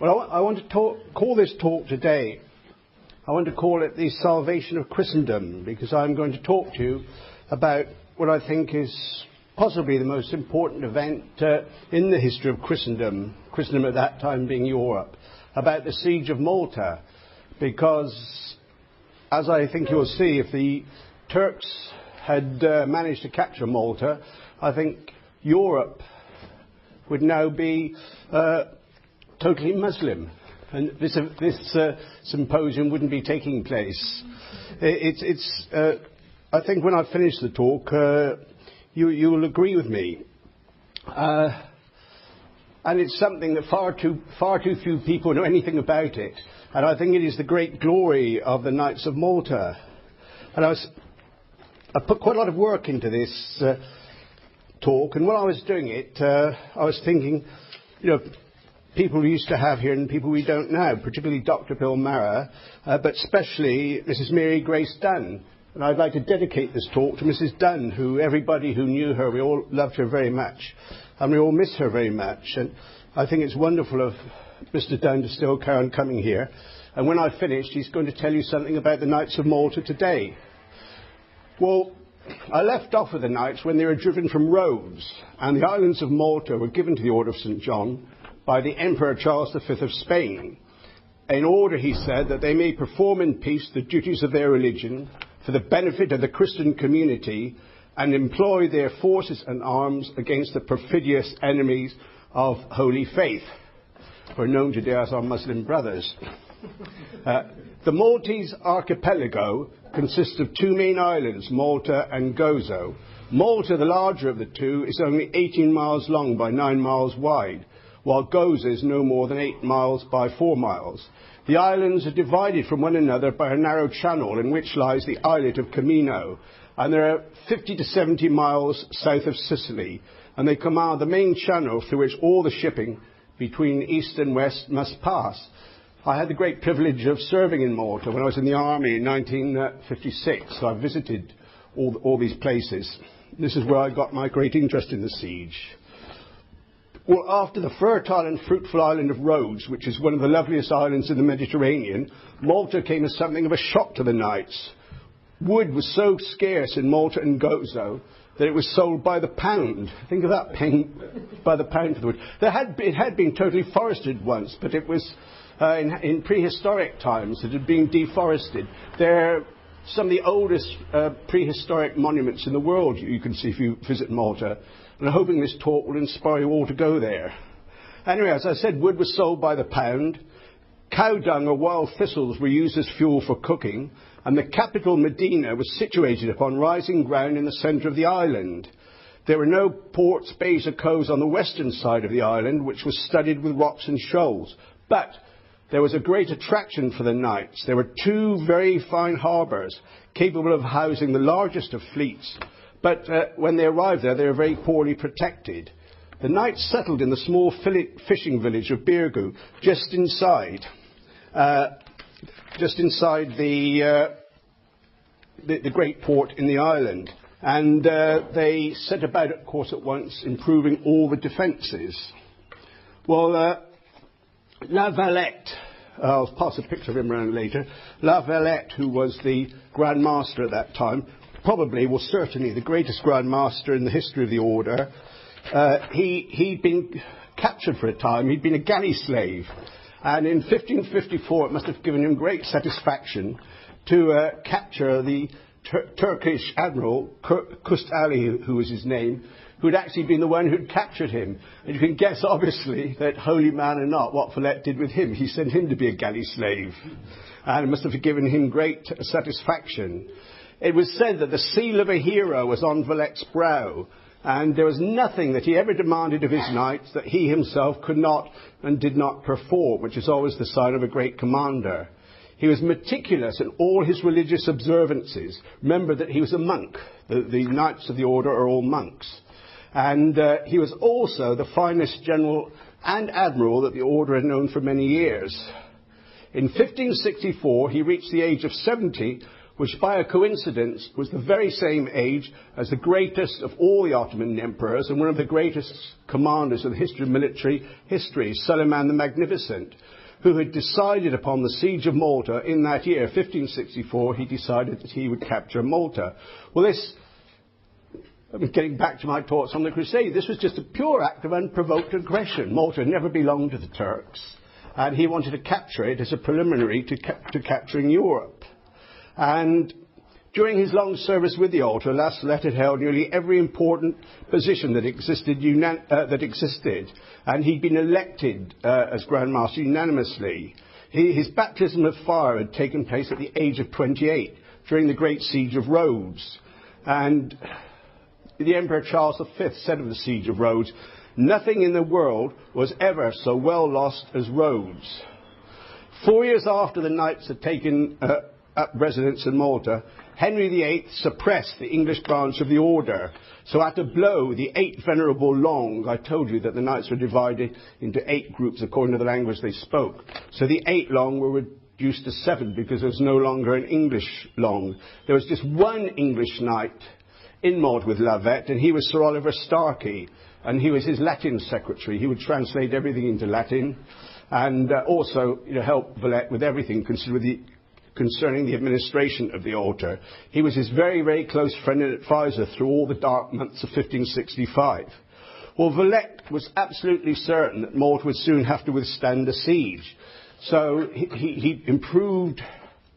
Well, I want to call this talk today, I want to call it the Salvation of Christendom, because I'm going to talk to you about what I think is possibly the most important event in the history of Christendom, Christendom at that time being Europe, about the Siege of Malta, because, as I think you'll see, if the Turks had managed to capture Malta, I think Europe would now be totally Muslim, and this symposium wouldn't be taking place. I think when I finish the talk, you will agree with me, and it's something that far too few people know anything about it, and I think it is the great glory of the Knights of Malta. And I put quite a lot of work into this talk, and while I was doing it, I was thinking, people we used to have here and people we don't now, particularly Dr. Bill Mara, but especially Mrs. Mary Grace Dunn. And I'd like to dedicate this talk to Mrs. Dunn, who everybody who knew her, we all loved her very much, and we all miss her very much. And I think it's wonderful of Mr. Dunn to still carry on coming here. And when I've finished, he's going to tell you something about the Knights of Malta today. Well, I left off with the Knights when they were driven from Rhodes, and the islands of Malta were given to the Order of St. John by the Emperor Charles V of Spain, in order, he said, that they may perform in peace the duties of their religion for the benefit of the Christian community and employ their forces and arms against the perfidious enemies of holy faith, who are known today as our Muslim brothers. The Maltese archipelago consists of two main islands, Malta and Gozo. Malta, the larger of the two, is only 18 miles long by 9 miles wide, while Gozo is no more than 8 miles by 4 miles. The islands are divided from one another by a narrow channel in which lies the islet of Camino, and they are 50 to 70 miles south of Sicily, and they command the main channel through which all the shipping between east and west must pass. I had the great privilege of serving in Malta when I was in the army in 1956, so I visited all these places. This is where I got my great interest in the siege. Well, after the fertile and fruitful island of Rhodes, which is one of the loveliest islands in the Mediterranean, Malta came as something of a shock to the Knights. Wood was so scarce in Malta and Gozo that it was sold by the pound. Think of that, paying by the pound for the wood. It had been totally forested once, but it was in prehistoric times it had been deforested. They're some of the oldest prehistoric monuments in the world you can see if you visit Malta. And I'm hoping this talk will inspire you all to go there. Anyway, as I said, wood was sold by the pound. Cow dung or wild thistles were used as fuel for cooking. And the capital, Mdina, was situated upon rising ground in the centre of the island. There were no ports, bays or coves on the western side of the island, which was studded with rocks and shoals. But there was a great attraction for the Knights. There were two very fine harbours, capable of housing the largest of fleets. But when they arrived there, they were very poorly protected. The Knights settled in the small fishing village of Birgu, just inside the great port in the island. And they set about, of course, at once improving all the defences. Well, La Valette, I'll pass a picture of him around later. La Valette, who was the Grand Master at that time, probably, well, certainly the greatest Grand Master in the history of the order. He'd been captured for a time. He'd been a galley slave. And in 1554, it must have given him great satisfaction to capture the Turkish admiral, Kust Ali, who was his name, who'd actually been the one who'd captured him. And you can guess, obviously, that holy man or not, what Valette did with him. He sent him to be a galley slave. And it must have given him great satisfaction. It was said that the seal of a hero was on Valette's brow, and there was nothing that he ever demanded of his knights that he himself could not and did not perform, which is always the sign of a great commander. He was meticulous in all his religious observances. Remember that he was a monk. The knights of the order are all monks. And he was also the finest general and admiral that the order had known for many years. In 1564, he reached the age of 70, which by a coincidence was the very same age as the greatest of all the Ottoman emperors and one of the greatest commanders of the history of military history, Suleiman the Magnificent, who had decided upon the siege of Malta in that year, 1564. He decided that he would capture Malta. Well, this, getting back to my thoughts on the Crusade, this was just a pure act of unprovoked aggression. Malta had never belonged to the Turks, and he wanted to capture it as a preliminary to capturing Europe. And during his long service with the Altar, La Valette had held nearly every important position that existed, and he'd been elected as Grand Master unanimously. His baptism of fire had taken place at the age of 28 during the Great Siege of Rhodes. And the Emperor Charles V said of the Siege of Rhodes, "Nothing in the world was ever so well lost as Rhodes." 4 years after the Knights had taken up residence in Malta, Henry VIII suppressed the English branch of the order. So at a blow, the 8 venerable Longs, I told you that the Knights were divided into 8 groups according to the language they spoke. So the 8 Longs were reduced to 7 because there was no longer an English Long. There was just one English Knight in Malta with La Valette, and he was Sir Oliver Starkey, and he was his Latin secretary. He would translate everything into Latin and also help Valette with everything concerning the administration of the altar. He was his very, very close friend and advisor through all the dark months of 1565. Well, Valette was absolutely certain that Malta would soon have to withstand a siege. So he improved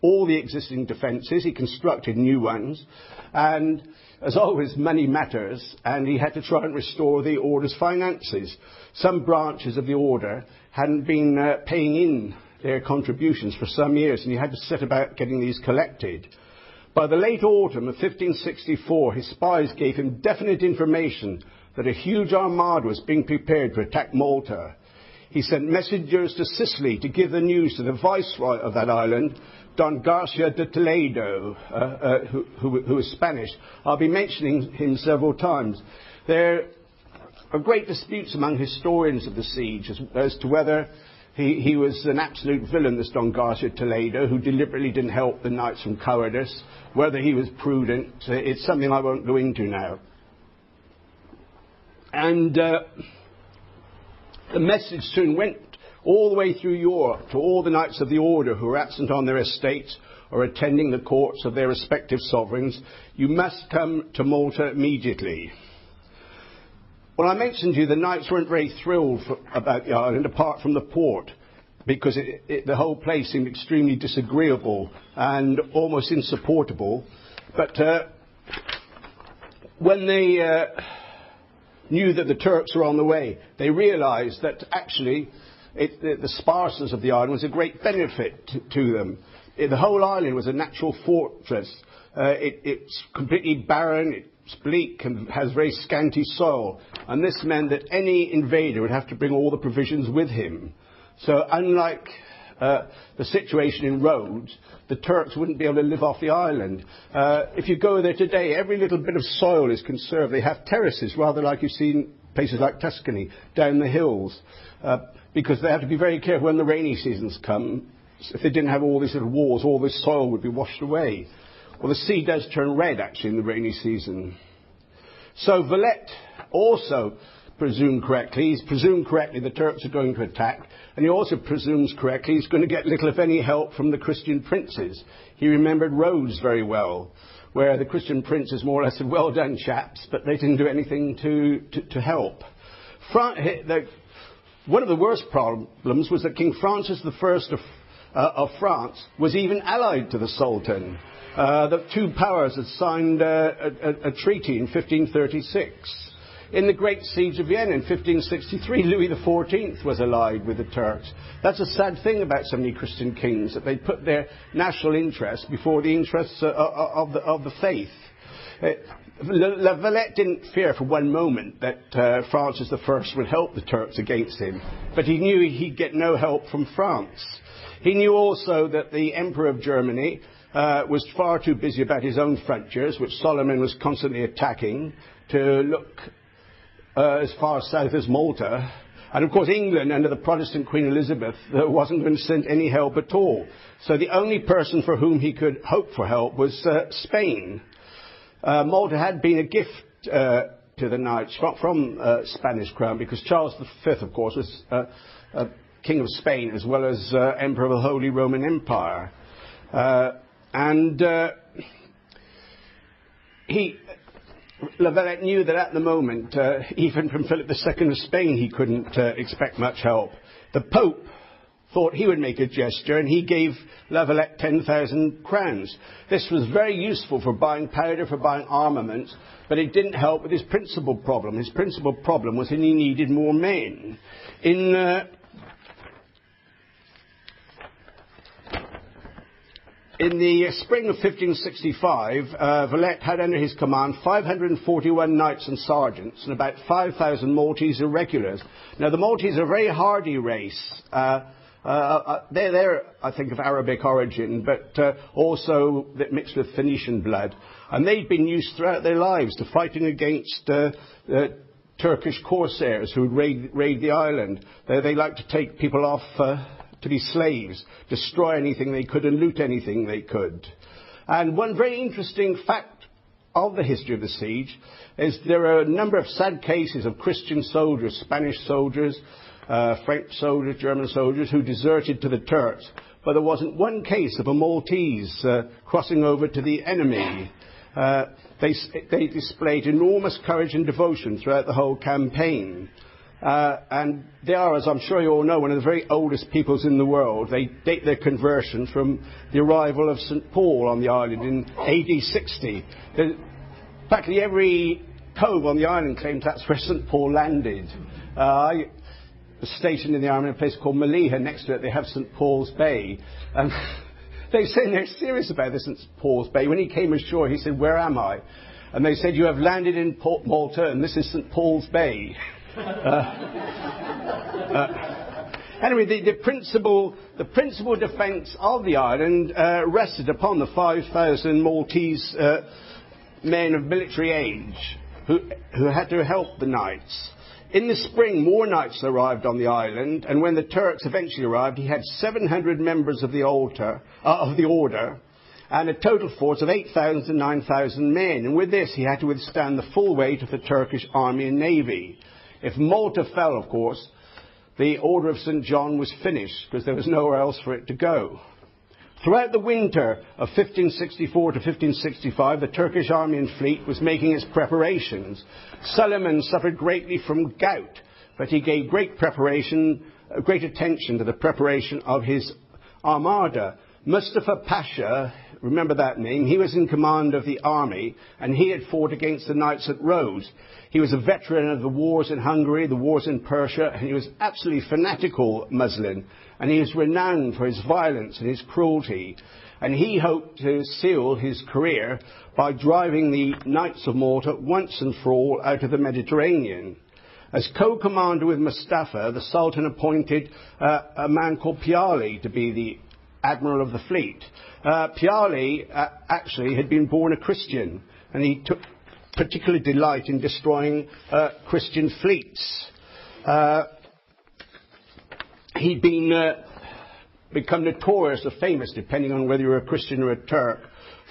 all the existing defences, he constructed new ones, and as always, money matters, and he had to try and restore the order's finances. Some branches of the order hadn't been paying in their contributions for some years, and he had to set about getting these collected. By the late autumn of 1564, his spies gave him definite information that a huge armada was being prepared to attack Malta. He sent messengers to Sicily to give the news to the viceroy of that island, Don Garcia de Toledo, who was Spanish. I'll be mentioning him several times. There are great disputes among historians of the siege as to whether he was an absolute villain, this Don Garcia Toledo, who deliberately didn't help the Knights from cowardice, whether he was prudent. It's something I won't go into now. And the message soon went all the way through Europe to all the Knights of the Order who were absent on their estates or attending the courts of their respective sovereigns. You must come to Malta immediately. Well, I mentioned to you the Knights weren't very thrilled about the island, apart from the port, because the whole place seemed extremely disagreeable and almost insupportable. But when they knew that the Turks were on the way, they realised that actually the sparseness of the island was a great benefit to them. The whole island was a natural fortress. It's completely barren, it's bleak and has very scanty soil, and this meant that any invader would have to bring all the provisions with him. So unlike the situation in Rhodes, the Turks wouldn't be able to live off the island. If you go there today, every little bit of soil is conserved. They have terraces, rather like you see in places like Tuscany, down the hills, because they have to be very careful when the rainy seasons come. If they didn't have all these little walls, all this soil would be washed away. Well, the sea does turn red, actually, in the rainy season. So Valette also presumed correctly. He's presumed correctly the Turks are going to attack, and he also presumes correctly he's going to get little, if any, help from the Christian princes. He remembered Rhodes very well, where the Christian princes more or less said, "Well done, chaps," but they didn't do anything to help. One of the worst problems was that King Francis I of France was even allied to the Sultan. The two powers had signed a treaty in 1536. In the Great Siege of Vienna in 1563, Louis XIV was allied with the Turks. That's a sad thing about so many Christian kings, that they put their national interests before the interests of the faith. La Valette didn't fear for one moment that Francis I would help the Turks against him, but he knew he'd get no help from France. He knew also that the Emperor of Germany was far too busy about his own frontiers, which Suleiman was constantly attacking, to look as far south as Malta. And of course England, under the Protestant Queen Elizabeth, wasn't going to send any help at all. So the only person for whom he could hope for help was Spain. Malta had been a gift to the Knights from Spanish crown, because Charles V, of course, was King of Spain as well as Emperor of the Holy Roman Empire. La Valette knew that at the moment, even from Philip II of Spain, he couldn't expect much help. The Pope thought he would make a gesture, and he gave La Valette 10,000 crowns. This was very useful for buying powder, for buying armaments, but it didn't help with his principal problem. His principal problem was that he needed more men. In the spring of 1565, Valette had under his command 541 knights and sergeants and about 5,000 Maltese irregulars. Now, the Maltese are a very hardy race. They're, I think, of Arabic origin, but also mixed with Phoenician blood. And they'd been used throughout their lives to fighting against Turkish corsairs who would raid the island. They liked to take people off to be slaves, destroy anything they could and loot anything they could. And one very interesting fact of the history of the siege is there are a number of sad cases of Christian soldiers, Spanish soldiers, French soldiers, German soldiers who deserted to the Turks. But there wasn't one case of a Maltese crossing over to the enemy. They displayed enormous courage and devotion throughout the whole campaign. And they are, as I'm sure you all know, one of the very oldest peoples in the world. They date their conversion from the arrival of St. Paul on the island in AD 60. Practically every cove on the island claims that's where St. Paul landed. I was stationed in the army in a place called Mellieħa. Next to it they have St. Paul's Bay. And they say they're serious about this St. Paul's Bay. When he came ashore, he said, "Where am I?" And they said, "You have landed in Malta, and this is St. Paul's Bay." Anyway, the principal defence of the island rested upon the 5,000 Maltese men of military age who had to help the knights. In the spring, more knights arrived on the island, and when the Turks eventually arrived, he had 700 members of the order, and a total force of 8,000 to 9,000 men. And with this, he had to withstand the full weight of the Turkish army and navy. If Malta fell, of course, the Order of St. John was finished, because there was nowhere else for it to go. Throughout the winter of 1564 to 1565, the Turkish army and fleet was making its preparations. Suleiman suffered greatly from gout, but he gave great attention to the preparation of his armada. Mustafa Pasha, remember that name, he was in command of the army, and he had fought against the knights at Rhodes. He was a veteran of the wars in Hungary, the wars in Persia, and he was absolutely fanatical Muslim. And he is renowned for his violence and his cruelty. And he hoped to seal his career by driving the Knights of Malta once and for all out of the Mediterranean. As co-commander with Mustafa, the Sultan appointed a man called Piyale to be the admiral of the fleet. Piyale actually had been born a Christian, and he took particular delight in destroying Christian fleets. He'd become notorious or famous, depending on whether you're a Christian or a Turk,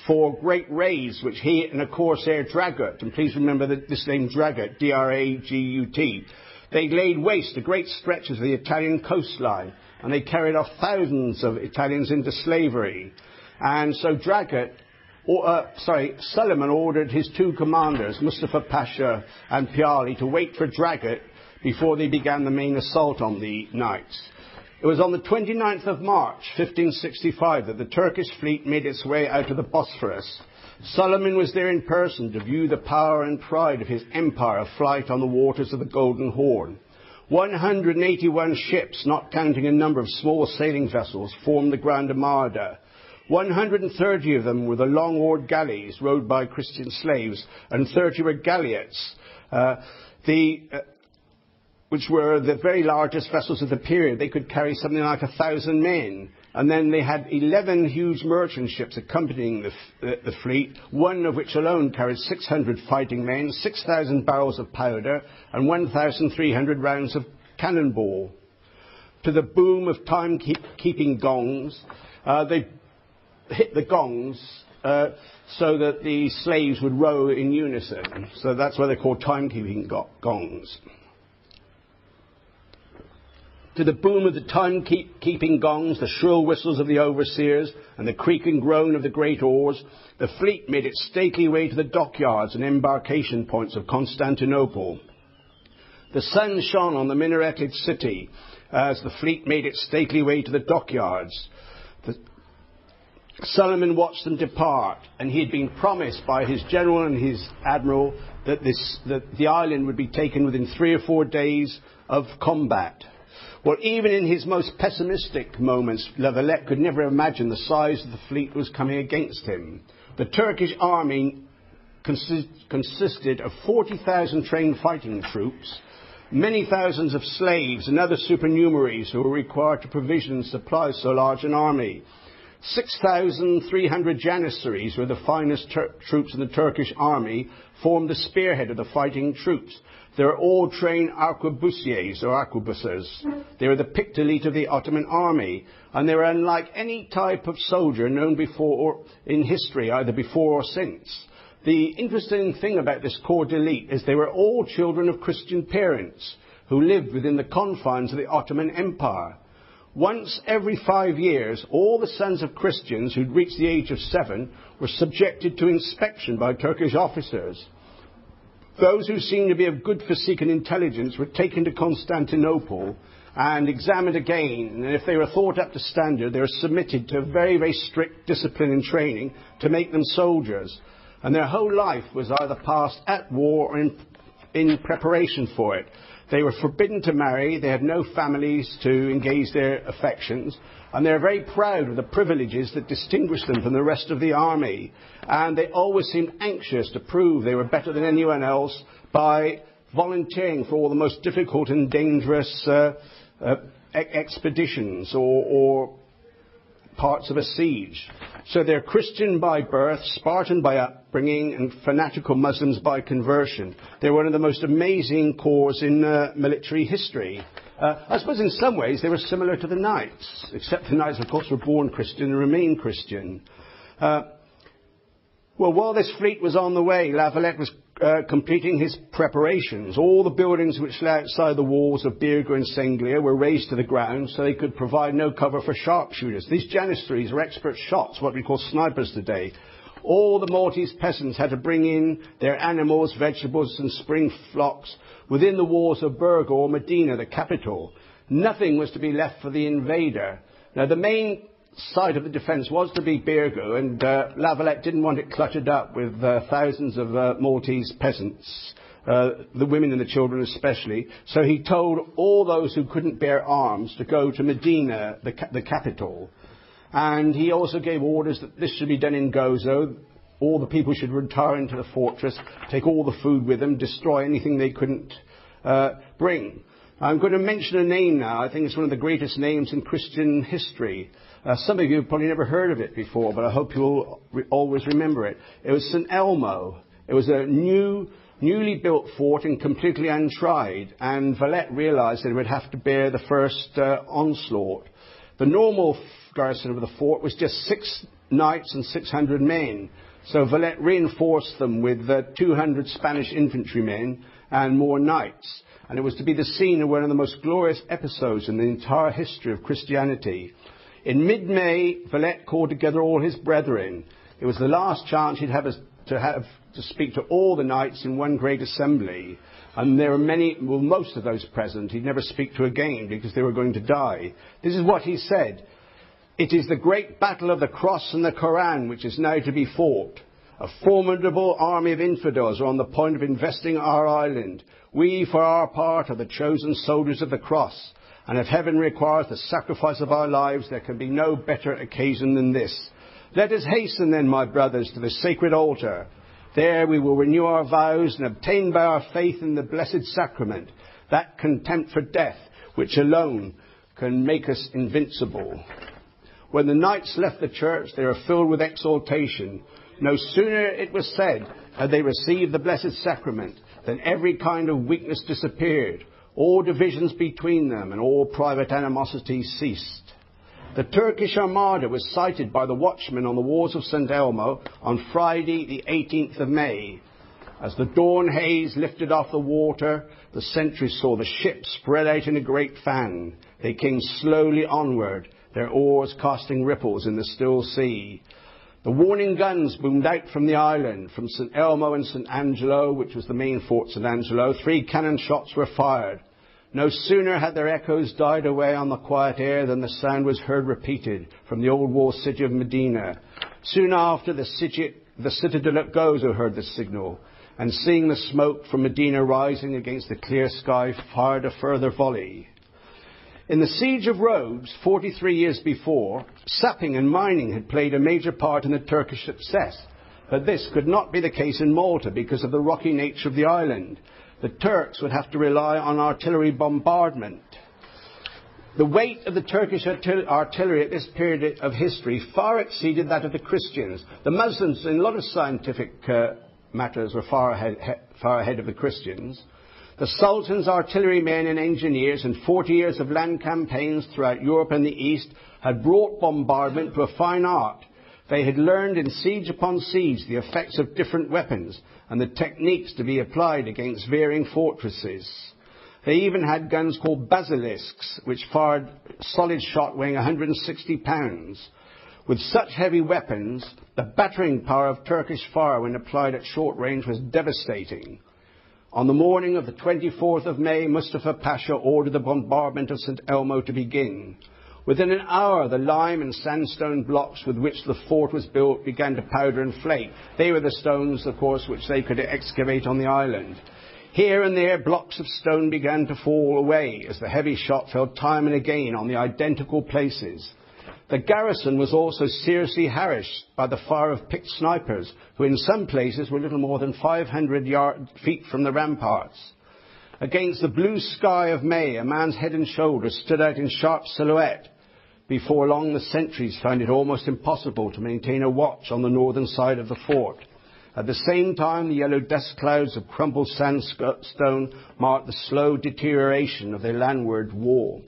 for great raids which he and a corsair Dragut, and please remember this name Dragut, D-R-A-G-U-T, they laid waste to great stretches of the Italian coastline, and they carried off thousands of Italians into slavery. And so Suleiman ordered his two commanders, Mustafa Pasha and Piyale, to wait for Dragut before they began the main assault on the knights. It was on the 29th of March, 1565, that the Turkish fleet made its way out of the Bosphorus. Suleiman was there in person to view the power and pride of his empire aflight on the waters of the Golden Horn. 181 ships, not counting a number of small sailing vessels, formed the Grand Armada. 130 of them were the long-oared galleys rowed by Christian slaves, and 30 were galleots, which were the very largest vessels of the period. They could carry something like 1,000 men. And then they had 11 huge merchant ships accompanying the fleet, one of which alone carried 600 fighting men, 6,000 barrels of powder, and 1,300 rounds of cannonball. To the boom of time-keeping gongs, they hit the gongs so that the slaves would row in unison. So that's why they're called time-keeping gongs. To the boom of the time-keeping gongs, the shrill whistles of the overseers, and the creak and groan of the great oars, the fleet made its stately way to the dockyards and embarkation points of Constantinople. The sun shone on the minareted city as the fleet made its stately way to the dockyards. Suleiman watched them depart, and he had been promised by his general and his admiral that the island would be taken within 3 or 4 days of combat. Well, even in his most pessimistic moments, La Valette could never imagine the size of the fleet was coming against him. The Turkish army consisted of 40,000 trained fighting troops, many thousands of slaves and other supernumeraries who were required to provision and supply so large an army. 6,300 Janissaries, were the finest troops in the Turkish army, formed the spearhead of the fighting troops. They were all trained arquebusiers or arquebusiers. They were the picked elite of the Ottoman army, and they were unlike any type of soldier known before or in history, either before or since. The interesting thing about this corps d'elite is they were all children of Christian parents who lived within the confines of the Ottoman Empire. Once every 5 years, all the sons of Christians who'd reached the age of 7 were subjected to inspection by Turkish officers. Those who seemed to be of good physique and intelligence were taken to Constantinople and examined again, and if they were thought up to standard, they were submitted to very, very strict discipline and training to make them soldiers. And their whole life was either passed at war or in preparation for it. They were forbidden to marry, they had no families to engage their affections, and they were very proud of the privileges that distinguished them from the rest of the army. And they always seemed anxious to prove they were better than anyone else by volunteering for all the most difficult and dangerous expeditions or parts of a siege. So they're Christian by birth, Spartan by upbringing, and fanatical Muslims by conversion. They're one of the most amazing corps in military history. I suppose in some ways they were similar to the knights, except the knights, of course, were born Christian and remain Christian. Well, while this fleet was on the way, La Valette was completing his preparations. All the buildings which lay outside the walls of Birgu and Senglea were razed to the ground so they could provide no cover for sharpshooters. These Janissaries were expert shots, what we call snipers today. All the Maltese peasants had to bring in their animals, vegetables and spring flocks within the walls of Birgu or Mdina, the capital. Nothing was to be left for the invader. Now, the main site of the defence was to be Birgu, and La Valette didn't want it cluttered up with thousands of Maltese peasants, the women and the children especially. So he told all those who couldn't bear arms to go to Mdina, the capital. And he also gave orders that this should be done in Gozo. All the people should retire into the fortress, take all the food with them, destroy anything they couldn't bring. I'm going to mention a name now. I think it's one of the greatest names in Christian history. Some of you have probably never heard of it before, but I hope you'll always remember it. It was St. Elmo. It was a newly built fort and completely untried, and Valette realised that it would have to bear the first onslaught. The normal garrison of the fort was just 6 knights and 600 men, so Valette reinforced them with 200 Spanish infantrymen and more knights, and it was to be the scene of one of the most glorious episodes in the entire history of Christianity. In mid-May, Valette called together all his brethren. It was the last chance he'd have to speak to all the knights in one great assembly. And there were most of those present he'd never speak to again because they were going to die. This is what he said. "It is the great battle of the cross and the Koran which is now to be fought. A formidable army of infidels are on the point of investing our island. We, for our part, are the chosen soldiers of the cross. And if heaven requires the sacrifice of our lives, there can be no better occasion than this. Let us hasten then, my brothers, to the sacred altar. There we will renew our vows and obtain by our faith in the Blessed Sacrament that contempt for death which alone can make us invincible." When the knights left the church, they were filled with exultation. No sooner, it was said, had they received the Blessed Sacrament than every kind of weakness disappeared. All divisions between them and all private animosity ceased. The Turkish armada was sighted by the watchmen on the walls of St. Elmo on Friday the 18th of May. As the dawn haze lifted off the water, the sentries saw the ship spread out in a great fan. They came slowly onward, their oars casting ripples in the still sea. The warning guns boomed out from the island. From St. Elmo and St. Angelo, which was the main fort, St. Angelo, 3 cannon shots were fired. No sooner had their echoes died away on the quiet air than the sound was heard repeated from the old walled city of Mdina. Soon after, the citadel at Gozo heard the signal, and seeing the smoke from Mdina rising against the clear sky, fired a further volley. In the siege of Rhodes, 43 years before, sapping and mining had played a major part in the Turkish success, but this could not be the case in Malta because of the rocky nature of the island. The Turks would have to rely on artillery bombardment. The weight of the Turkish artillery at this period of history far exceeded that of the Christians. The Muslims, in a lot of scientific matters, were far ahead of the Christians. The Sultan's artillerymen and engineers in 40 years of land campaigns throughout Europe and the East had brought bombardment to a fine art. They had learned in siege upon siege the effects of different weapons and the techniques to be applied against varying fortresses. They even had guns called basilisks, which fired solid shot weighing 160 pounds. With such heavy weapons, the battering power of Turkish fire when applied at short range was devastating. On the morning of the 24th of May, Mustafa Pasha ordered the bombardment of St. Elmo to begin. Within an hour, the lime and sandstone blocks with which the fort was built began to powder and flake. They were the stones, of course, which they could excavate on the island. Here and there, blocks of stone began to fall away as the heavy shot fell time and again on the identical places. The garrison was also seriously harassed by the fire of picked snipers, who in some places were little more than 500 feet from the ramparts. Against the blue sky of May, a man's head and shoulders stood out in sharp silhouette. Before long, the sentries found it almost impossible to maintain a watch on the northern side of the fort. At the same time, the yellow dust clouds of crumpled sandstone marked the slow deterioration of their landward wall.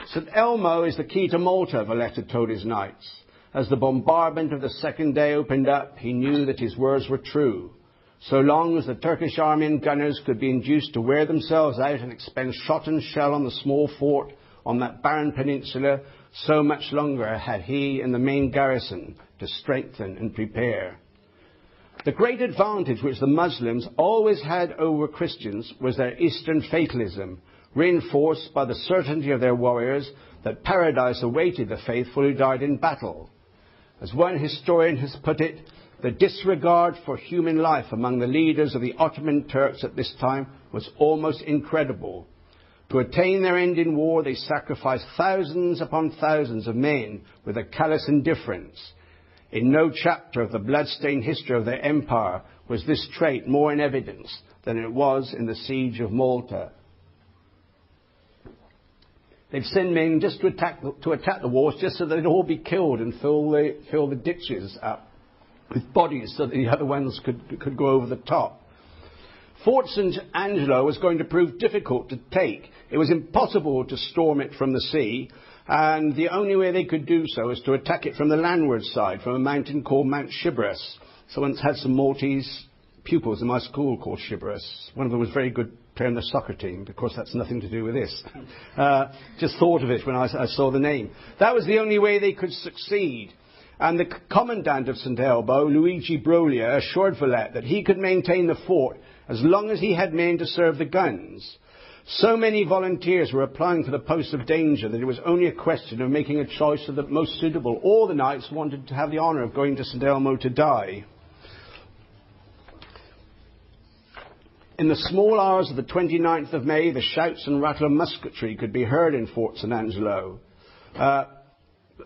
St. Elmo is the key to Malta, Valette told his knights. As the bombardment of the second day opened up, he knew that his words were true. So long as the Turkish army and gunners could be induced to wear themselves out and expend shot and shell on the small fort on that barren peninsula, so much longer had he and the main garrison to strengthen and prepare. The great advantage which the Muslims always had over Christians was their Eastern fatalism, reinforced by the certainty of their warriors that paradise awaited the faithful who died in battle. As one historian has put it, the disregard for human life among the leaders of the Ottoman Turks at this time was almost incredible. To attain their end in war, they sacrificed thousands upon thousands of men with a callous indifference. In no chapter of the blood-stained history of their empire was this trait more in evidence than it was in the siege of Malta. They'd send men just to attack the walls just so they'd all be killed and fill the ditches up with bodies so that the other ones could go over the top. Fort St. Angelo was going to prove difficult to take. It was impossible to storm it from the sea, and the only way they could do so was to attack it from the landward side, from a mountain called Mount Shibris. So I once had some Maltese pupils in my school called Shibris. One of them was very good playing the soccer team. Of course, that's nothing to do with this. Just thought of it when I saw the name. That was the only way they could succeed. And the commandant of St. Elmo, Luigi Broglia, assured Valette that he could maintain the fort as long as he had men to serve the guns. So many volunteers were applying for the post of danger that it was only a question of making a choice of the most suitable. All the knights wanted to have the honour of going to St. Elmo to die. In the small hours of the 29th of May, the shouts and rattle of musketry could be heard in Fort St. Angelo.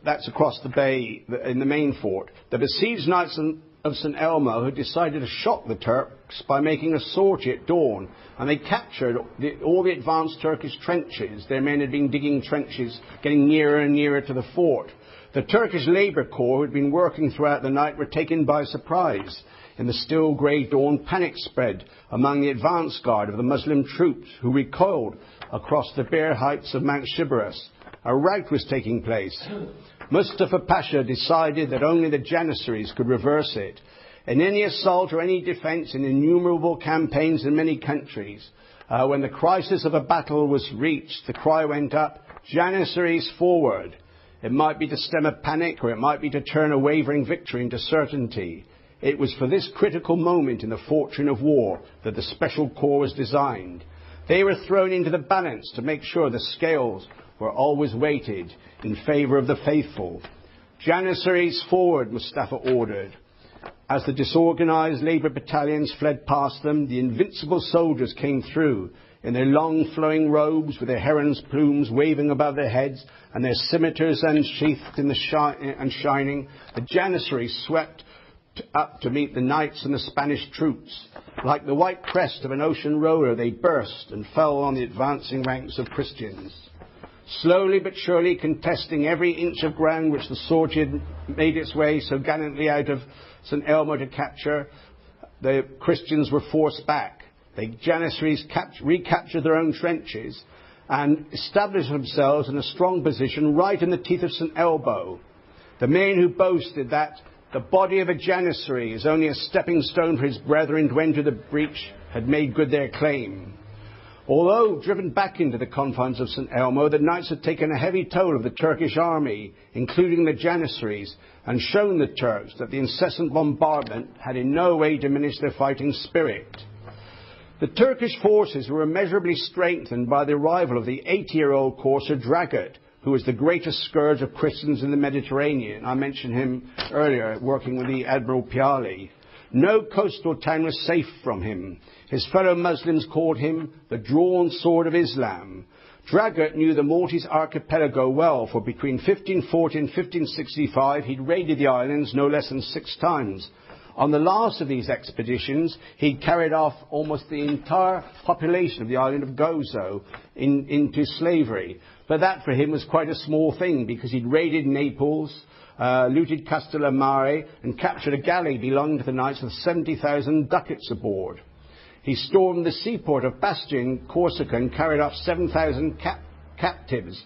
That's across the bay in the main fort. The besieged knights of St. Elmo had decided to shock the Turks by making a sortie at dawn, and they captured all the advanced Turkish trenches. Their men had been digging trenches, getting nearer and nearer to the fort. The Turkish Labour Corps, who had been working throughout the night, were taken by surprise. in the still grey dawn, panic spread among the advance guard of the Muslim troops, who recoiled across the bare heights of Mount Shibaris. A rout was taking place. Mustafa Pasha decided that only the Janissaries could reverse it. In any assault or any defence in innumerable campaigns in many countries, when the crisis of a battle was reached, the cry went up, Janissaries forward. It might be to stem a panic, or it might be to turn a wavering victory into certainty. It was for this critical moment in the fortune of war that the Special Corps was designed. They were thrown into the balance to make sure the scales were always weighted in favour of the faithful. Janissaries forward, Mustafa ordered. As the disorganised Labour battalions fled past them, the invincible soldiers came through, in their long flowing robes, with their heron's plumes waving above their heads, and their scimitars unsheathed and shining. The Janissaries swept up to meet the knights and the Spanish troops. Like the white crest of an ocean roller, they burst and fell on the advancing ranks of Christians. Slowly but surely contesting every inch of ground which the sword had made its way so gallantly out of St Elmo to capture, the Christians were forced back. The Janissaries recaptured their own trenches and established themselves in a strong position right in the teeth of St Elmo. The man who boasted that the body of a Janissary is only a stepping stone for his brethren to enter the breach had made good their claim. Although driven back into the confines of St Elmo, the knights had taken a heavy toll of the Turkish army, including the Janissaries, and shown the Turks that the incessant bombardment had in no way diminished their fighting spirit. The Turkish forces were immeasurably strengthened by the arrival of the 80-year-old courser Dragut, who was the greatest scourge of Christians in the Mediterranean. I mentioned him earlier, working with the Admiral Piyale. No coastal town was safe from him. His fellow Muslims called him the drawn sword of Islam. Dragut knew the Maltese archipelago well, for between 1540 and 1565 he'd raided the islands no less than 6 times. On the last of these expeditions, he carried off almost the entire population of the island of Gozo into slavery. But that for him was quite a small thing, because he'd raided Naples, looted Castellamare, and captured a galley belonging to the knights with 70,000 ducats aboard. He stormed the seaport of Bastia in Corsica and carried off 7,000 captives.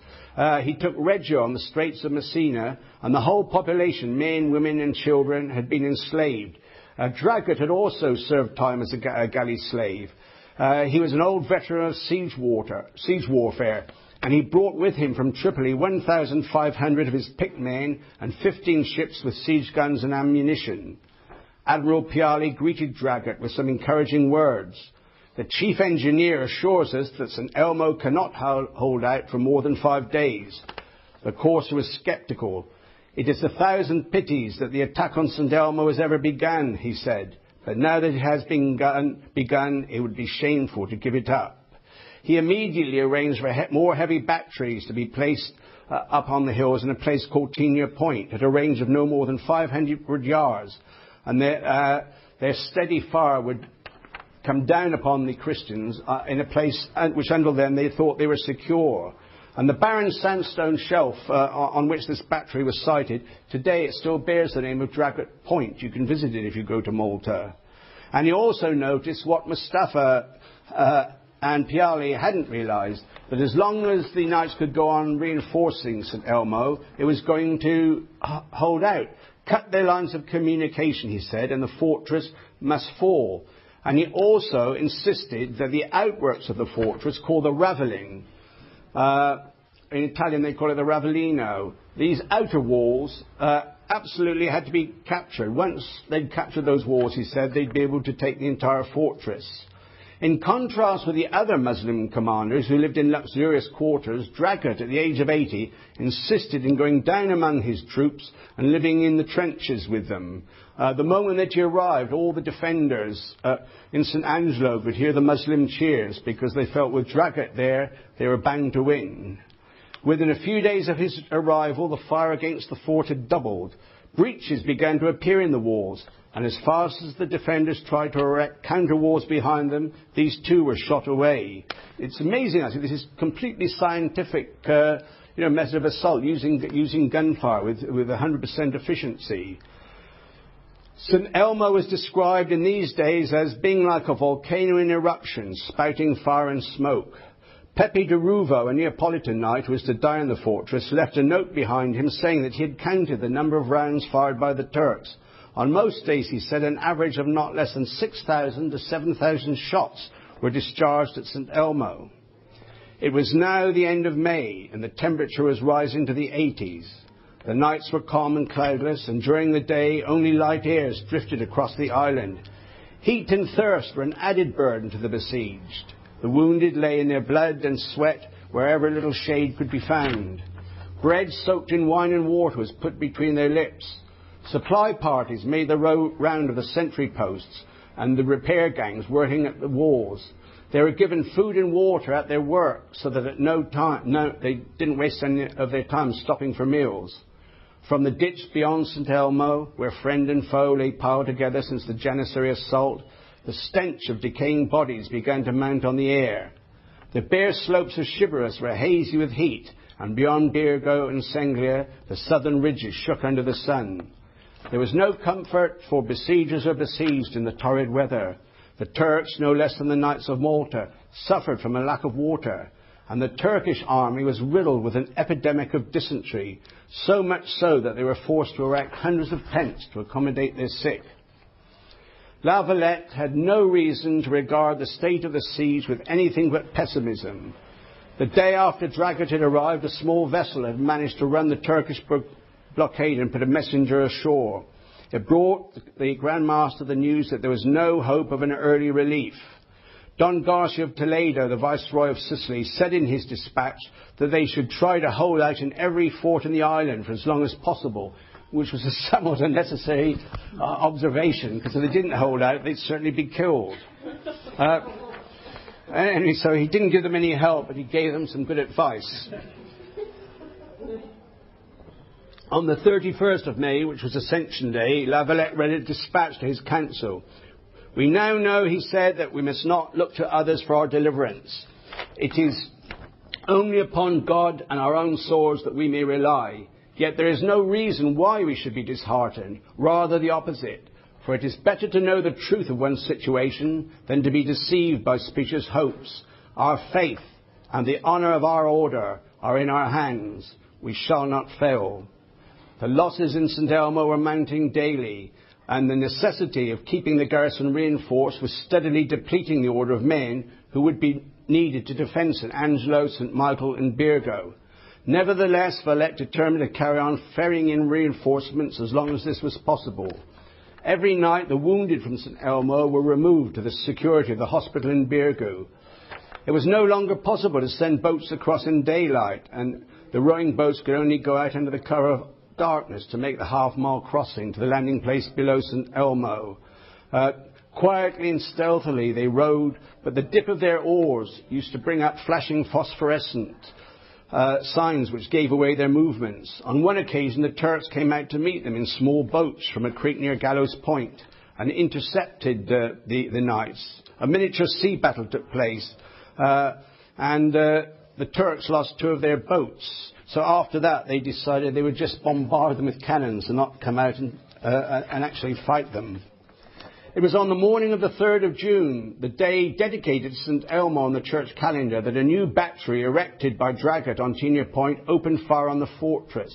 He took Reggio on the Straits of Messina, and the whole population, men, women and children, had been enslaved. Dragut had also served time as a galley slave. He was an old veteran of siege warfare, and he brought with him from Tripoli 1,500 of his picked men and 15 ships with siege guns and ammunition. Admiral Piyale greeted Dragut with some encouraging words. The chief engineer assures us that St Elmo cannot hold out for more than 5 days. The courser was sceptical. It is 1,000 pities that the attack on St Elmo has ever begun, he said. But now that it has begun, it would be shameful to give it up. He immediately arranged for more heavy batteries to be placed up on the hills in a place called Tignes Point, at a range of no more than 500 yards. And their steady fire would come down upon the Christians in a place which until then they thought they were secure. And the barren sandstone shelf on which this battery was sited, today it still bears the name of Dragut Point. You can visit it if you go to Malta. And he also noticed what Mustafa and Piyale hadn't realised, that as long as the knights could go on reinforcing St Elmo, it was going to hold out. Cut their lines of communication, he said, and the fortress must fall. And he also insisted that the outworks of the fortress, called the Ravelin, in Italian they call it the Ravellino, these outer walls absolutely had to be captured. Once they'd captured those walls, he said, they'd be able to take the entire fortress. In contrast with the other Muslim commanders who lived in luxurious quarters, Dragut, at the age of 80, insisted in going down among his troops and living in the trenches with them. The moment that he arrived, all the defenders in St Angelo could hear the Muslim cheers, because they felt with Dragut there, they were bound to win. Within a few days of his arrival, the fire against the fort had doubled. Breaches began to appear in the walls, and as fast as the defenders tried to erect counter walls behind them, these too were shot away. It's amazing, I think. This is completely scientific method of assault, using gunfire with 100% efficiency. St Elmo was described in these days as being like a volcano in eruption, spouting fire and smoke. Pepe de Ruvo, a Neapolitan knight who was to die in the fortress, left a note behind him saying that he had counted the number of rounds fired by the Turks. On most days, he said, an average of not less than 6,000 to 7,000 shots were discharged at St Elmo. It was now the end of May, and the temperature was rising to the 80s. The nights were calm and cloudless, and during the day only light airs drifted across the island. Heat and thirst were an added burden to the besieged. The wounded lay in their blood and sweat wherever little shade could be found. Bread soaked in wine and water was put between their lips. Supply parties made the round of the sentry posts and the repair gangs working at the walls. They were given food and water at their work so that at they didn't waste any of their time stopping for meals. From the ditch beyond St Elmo, where friend and foe lay piled together since the Janissary assault, the stench of decaying bodies began to mount on the air. The bare slopes of Sybaris were hazy with heat, and beyond Birgu and Senglea, the southern ridges shook under the sun. There was no comfort for besiegers or besieged in the torrid weather. The Turks, no less than the Knights of Malta, suffered from a lack of water, and the Turkish army was riddled with an epidemic of dysentery, so much so that they were forced to erect hundreds of tents to accommodate their sick. La Valette had no reason to regard the state of the siege with anything but pessimism. The day after Dragut had arrived, a small vessel had managed to run the Turkish blockade and put a messenger ashore. It brought the Grand Master the news that there was no hope of an early relief. Don Garcia of Toledo, the Viceroy of Sicily, said in his dispatch that they should try to hold out in every fort in the island for as long as possible, which was a somewhat unnecessary observation, because if they didn't hold out, they'd certainly be killed. Anyway, so he didn't give them any help, but he gave them some good advice. On the 31st of May, which was Ascension Day, La Valette read a dispatch to his council. We now know, he said, that we must not look to others for our deliverance. It is only upon God and our own swords that we may rely. Yet there is no reason why we should be disheartened, rather the opposite. For it is better to know the truth of one's situation than to be deceived by specious hopes. Our faith and the honour of our order are in our hands. We shall not fail. The losses in St Elmo were mounting daily, and the necessity of keeping the garrison reinforced was steadily depleting the order of men who would be needed to defend St Angelo, St Michael and Birgu. Nevertheless, Valette determined to carry on ferrying in reinforcements as long as this was possible. Every night the wounded from St Elmo were removed to the security of the hospital in Birgu. It was no longer possible to send boats across in daylight, and the rowing boats could only go out under the cover of darkness to make the half-mile crossing to the landing place below St Elmo. Quietly and stealthily they rowed, but the dip of their oars used to bring up flashing phosphorescent signs which gave away their movements. On one occasion the Turks came out to meet them in small boats from a creek near Gallows Point and intercepted the knights. A miniature sea battle took place, and the Turks lost 2 of their boats. So after that they decided they would just bombard them with cannons and not come out and actually fight them. It was on the morning of the 3rd of June, the day dedicated to St Elmo on the church calendar, that a new battery erected by Dragut on Dragut Point opened fire on the fortress.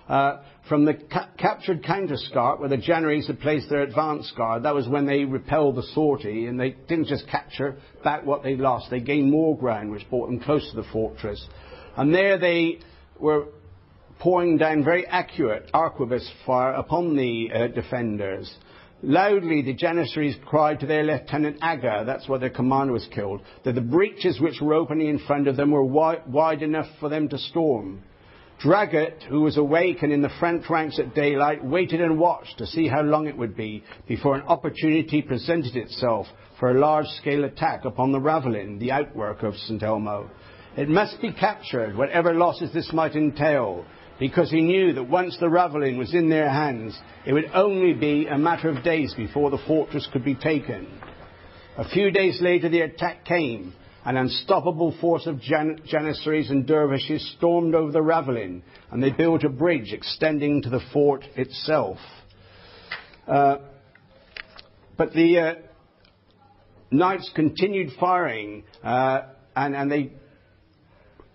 From the captured counterscarp, where the Janissaries had placed their advance guard, that was when they repelled the sortie, and they didn't just capture back what they lost, they gained more ground, which brought them close to the fortress. And there they were pouring down very accurate arquebus fire upon the defenders. Loudly the Janissaries cried to their Lieutenant Aga, that's why their commander was killed, that the breaches which were opening in front of them were wide enough for them to storm. Dragut, who was awake and in the front ranks at daylight, waited and watched to see how long it would be before an opportunity presented itself for a large-scale attack upon the Ravelin, the outwork of St Elmo. It must be captured, whatever losses this might entail, because he knew that once the Ravelin was in their hands, it would only be a matter of days before the fortress could be taken. A few days later the attack came. An unstoppable force of Janissaries and dervishes stormed over the Ravelin, and they built a bridge extending to the fort itself. But the knights continued firing, and they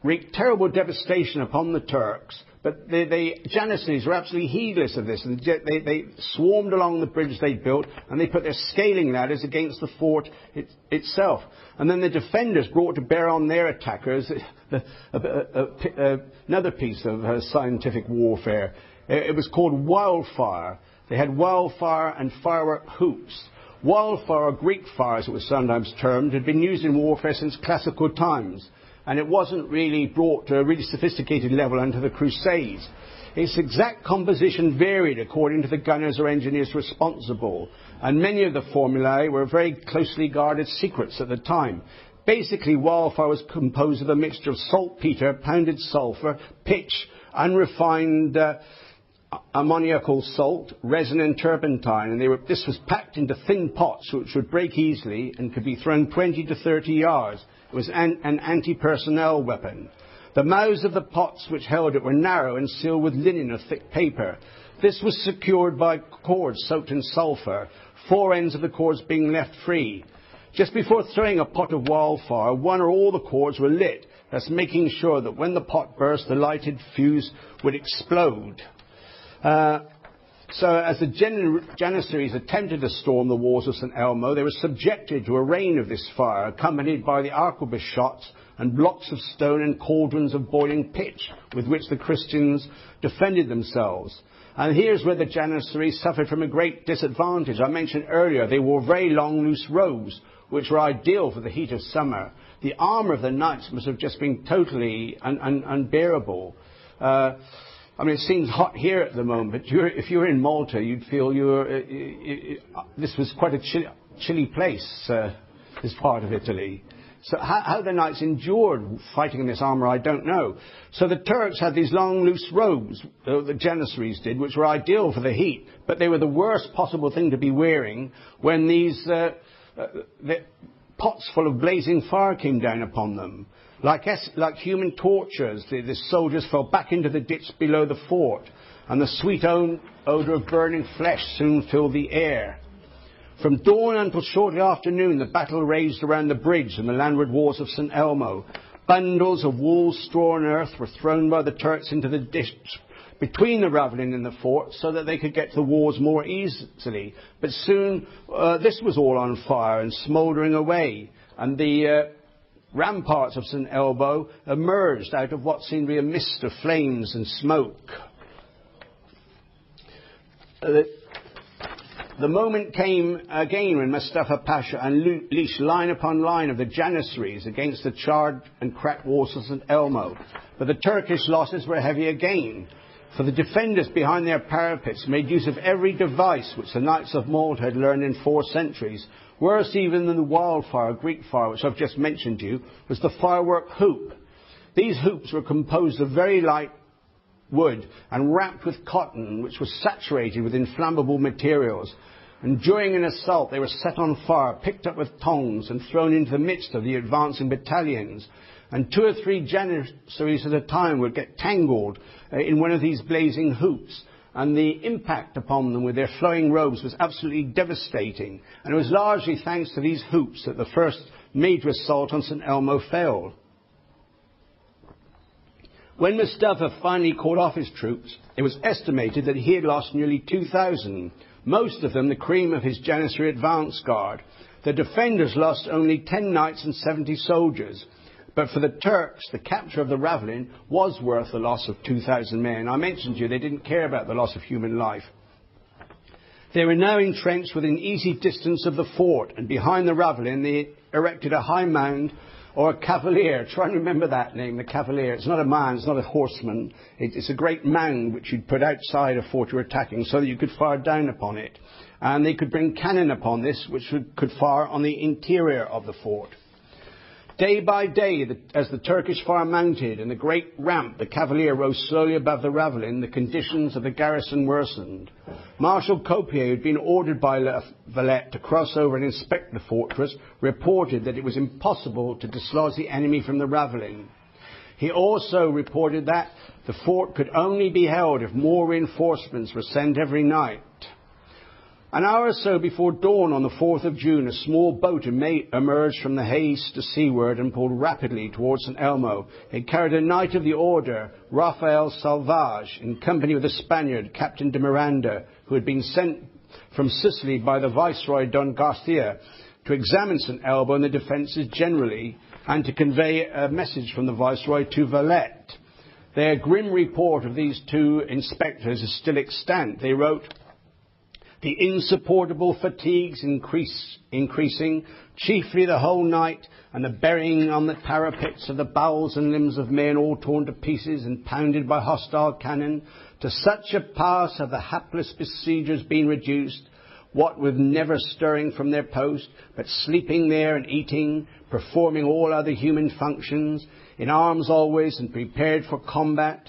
wreaked terrible devastation upon the Turks. But the Janissaries were absolutely heedless of this, and they swarmed along the bridge they'd built, and they put their scaling ladders against the fort itself. And then the defenders brought to bear on their attackers another piece of scientific warfare. It was called wildfire. They had wildfire and firework hoops. Wildfire, or Greek fire as it was sometimes termed, had been used in warfare since classical times, and it wasn't really brought to a really sophisticated level until the Crusades. Its exact composition varied according to the gunners or engineers responsible, and many of the formulae were very closely guarded secrets at the time. Basically, wildfire was composed of a mixture of saltpeter, pounded sulphur, pitch, unrefined ammoniacal salt, resin and turpentine, and this was packed into thin pots which would break easily and could be thrown 20 to 30 yards. It was an anti-personnel weapon. The mouths of the pots which held it were narrow and sealed with linen or thick paper. This was secured by cords soaked in sulphur, four ends of the cords being left free. Just before throwing a pot of wildfire, one or all the cords were lit, thus making sure that when the pot burst, the lighted fuse would explode. So as the Janissaries attempted to storm the walls of St Elmo, they were subjected to a rain of this fire, accompanied by the arquebus shots and blocks of stone and cauldrons of boiling pitch, with which the Christians defended themselves. And here's where the Janissaries suffered from a great disadvantage. I mentioned earlier they wore very long, loose robes, which were ideal for the heat of summer. The armour of the knights must have just been totally unbearable. I mean, it seems hot here at the moment, but if you were in Malta, you'd feel this was quite a chilly place, this part of Italy. So how the knights endured fighting in this armour, I don't know. So the Turks had these long, loose robes, the Janissaries did, which were ideal for the heat, but they were the worst possible thing to be wearing when these the pots full of blazing fire came down upon them. Like human tortures, the soldiers fell back into the ditch below the fort, and the sweet odour of burning flesh soon filled the air. From dawn until shortly afternoon, the battle raged around the bridge and the landward walls of St Elmo. Bundles of wool, straw and earth were thrown by the Turks into the ditch between the ravelin and the fort so that they could get to the walls more easily. But soon this was all on fire and smouldering away, and the ramparts of St Elmo emerged out of what seemed to be a mist of flames and smoke. The moment came again when Mustafa Pasha unleashed line upon line of the Janissaries against the charred and cracked walls of St Elmo. But the Turkish losses were heavy again, for the defenders behind their parapets made use of every device which the Knights of Malta had learned in 4 centuries. Worse even than the wildfire, Greek fire, which I've just mentioned to you, was the firework hoop. These hoops were composed of very light wood and wrapped with cotton, which was saturated with inflammable materials. And during an assault, they were set on fire, picked up with tongs, and thrown into the midst of the advancing battalions. And 2 or 3 Janissaries at a time would get tangled in one of these blazing hoops. And the impact upon them with their flowing robes was absolutely devastating. And it was largely thanks to these hoops that the first major assault on St Elmo failed. When Mustafa finally called off his troops, it was estimated that he had lost nearly 2,000, most of them the cream of his Janissary advance guard. The defenders lost only 10 knights and 70 soldiers. But for the Turks, the capture of the Ravelin was worth the loss of 2,000 men. I mentioned to you they didn't care about the loss of human life. They were now entrenched within easy distance of the fort, and behind the Ravelin they erected a high mound, or a cavalier. Try and remember that name, the cavalier. It's not a man, it's not a horseman. It's a great mound which you'd put outside a fort you were attacking so that you could fire down upon it. And they could bring cannon upon this, which could fire on the interior of the fort. Day by day, as the Turkish fire mounted and the great ramp, the cavalier, rose slowly above the Ravelin, the conditions of the garrison worsened. Marshal Copier, who had been ordered by La Valette to cross over and inspect the fortress, reported that it was impossible to dislodge the enemy from the Ravelin. He also reported that the fort could only be held if more reinforcements were sent every night. An hour or so before dawn on the 4th of June, a small boat emerged from the haze to seaward and pulled rapidly towards St. Elmo. It carried a Knight of the Order, Rafael Salvage, in company with a Spaniard, Captain de Miranda, who had been sent from Sicily by the Viceroy Don Garcia to examine St. Elmo and the defences generally, and to convey a message from the Viceroy to Valette. Their grim report of these two inspectors is still extant. They wrote, "The insupportable fatigues increasing, chiefly the whole night, and the burying on the parapets of the bowels and limbs of men all torn to pieces and pounded by hostile cannon, to such a pass have the hapless besiegers been reduced, what with never stirring from their post, but sleeping there and eating, performing all other human functions, in arms always and prepared for combat,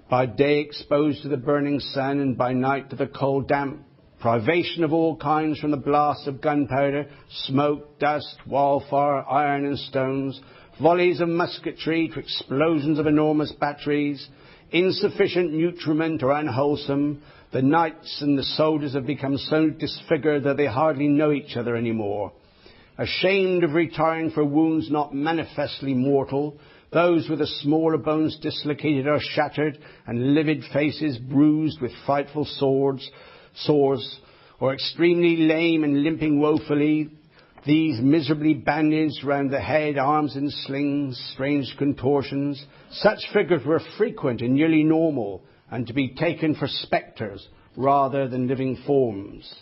by day exposed to the burning sun and by night to the cold damp, privation of all kinds from the blasts of gunpowder, smoke, dust, wildfire, iron and stones, volleys of musketry to explosions of enormous batteries, insufficient nutriment or unwholesome. The knights and the soldiers have become so disfigured that they hardly know each other any more. Ashamed of retiring for wounds not manifestly mortal, those with the smaller bones dislocated or shattered, and livid faces bruised with frightful sores, or extremely lame and limping woefully, these miserably bandaged round the head, arms in slings, strange contortions. Such figures were frequent and nearly normal, and to be taken for spectres rather than living forms.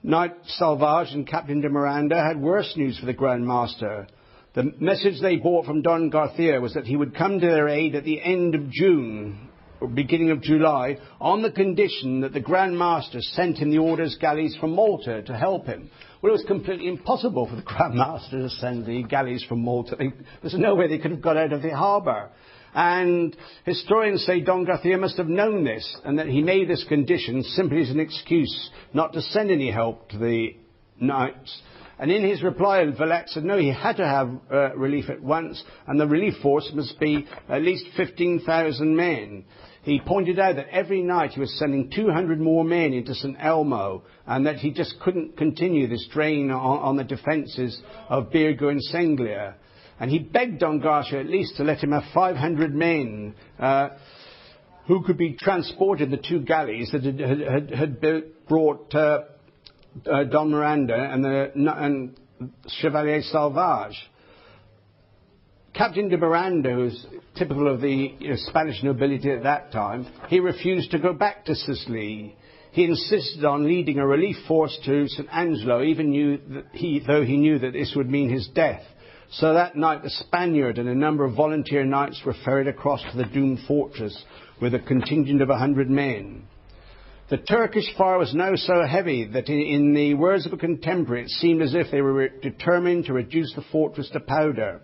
Knight Salvage and Captain de Miranda had worse news for the Grand Master. The message they brought from Don Garcia was that he would come to their aid at the end of June, or beginning of July, on the condition that the Grand Master sent him the orders galleys from Malta to help him. Well, it was completely impossible for the Grand Master to send the galleys from Malta. There's no way they could have got out of the harbour. And historians say Don Garcia must have known this, and that he made this condition simply as an excuse not to send any help to the knights. And in his reply, Valette said no, he had to have relief at once, and the relief force must be at least 15,000 men. He pointed out that every night he was sending 200 more men into St. Elmo, and that he just couldn't continue this drain on the defences of Birgu and Senglea. And he begged Don Garcia at least to let him have 500 men who could be transported the two galleys that had brought Don Miranda and Chevalier Salvage. Captain de Miranda, who was typical of the Spanish nobility at that time, he refused to go back to Sicily. He insisted on leading a relief force to St. Angelo, though he knew that this would mean his death. So that night the Spaniard and a number of volunteer knights were ferried across to the doomed fortress with a contingent of 100 men. The Turkish fire was now so heavy that, in the words of a contemporary, it seemed as if they were determined to reduce the fortress to powder.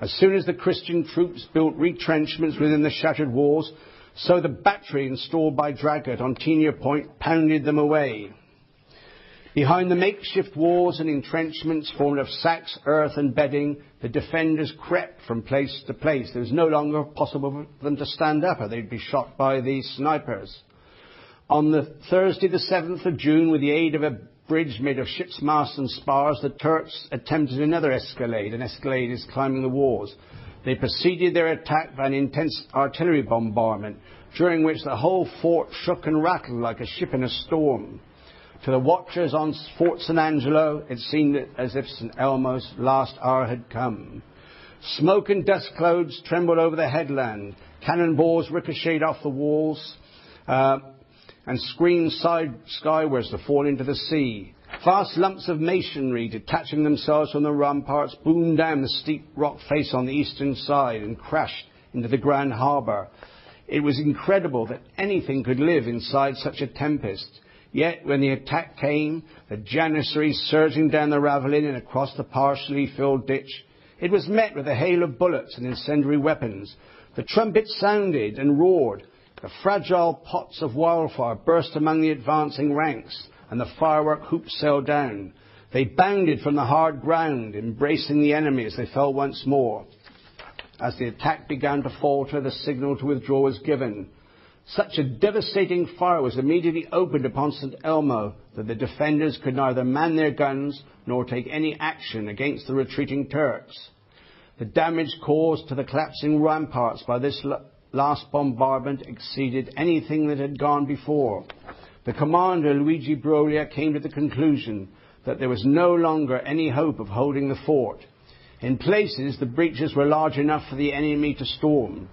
As soon as the Christian troops built retrenchments within the shattered walls, so the battery installed by Dragut on Point pounded them away. Behind the makeshift walls and entrenchments formed of sacks, earth and bedding, the defenders crept from place to place. It was no longer possible for them to stand up, or they'd be shot by the snipers. On the Thursday, the 7th of June, with the aid of a bridge made of ship's masts and spars, the Turks attempted another escalade. An escalade is climbing the walls. They preceded their attack by an intense artillery bombardment, during which the whole fort shook and rattled like a ship in a storm. To the watchers on Fort St. Angelo, it seemed as if St. Elmo's last hour had come. Smoke and dust clouds trembled over the headland. Cannonballs ricocheted off the walls and screamed skywards to fall into the sea. Vast lumps of masonry, detaching themselves from the ramparts, boomed down the steep rock face on the eastern side and crashed into the grand harbour. It was incredible that anything could live inside such a tempest. Yet, when the attack came, the Janissaries surging down the Ravelin and across the partially filled ditch, it was met with a hail of bullets and incendiary weapons. The trumpets sounded and roared. The fragile pots of wildfire burst among the advancing ranks, and the firework hoops sailed down. They bounded from the hard ground, embracing the enemy as they fell once more. As the attack began to falter, the signal to withdraw was given. Such a devastating fire was immediately opened upon St. Elmo that the defenders could neither man their guns nor take any action against the retreating Turks. The damage caused to the collapsing ramparts by this last bombardment exceeded anything that had gone before. The commander, Luigi Broglia, came to the conclusion that there was no longer any hope of holding the fort. In places, the breaches were large enough for the enemy to storm.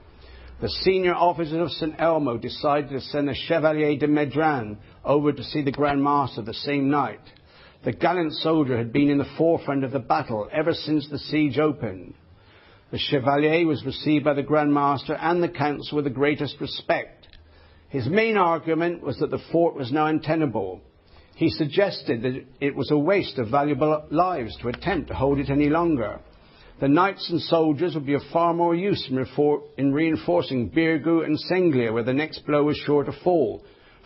The senior officers of St. Elmo decided to send the Chevalier de Medran over to see the Grand Master the same night. The gallant soldier had been in the forefront of the battle ever since the siege opened. The Chevalier was received by the Grand Master and the Council with the greatest respect. His main argument was that the fort was now untenable. He suggested that it was a waste of valuable lives to attempt to hold it any longer. The knights and soldiers would be of far more use in reinforcing Birgu and Senglea, where the next blow was sure to fall.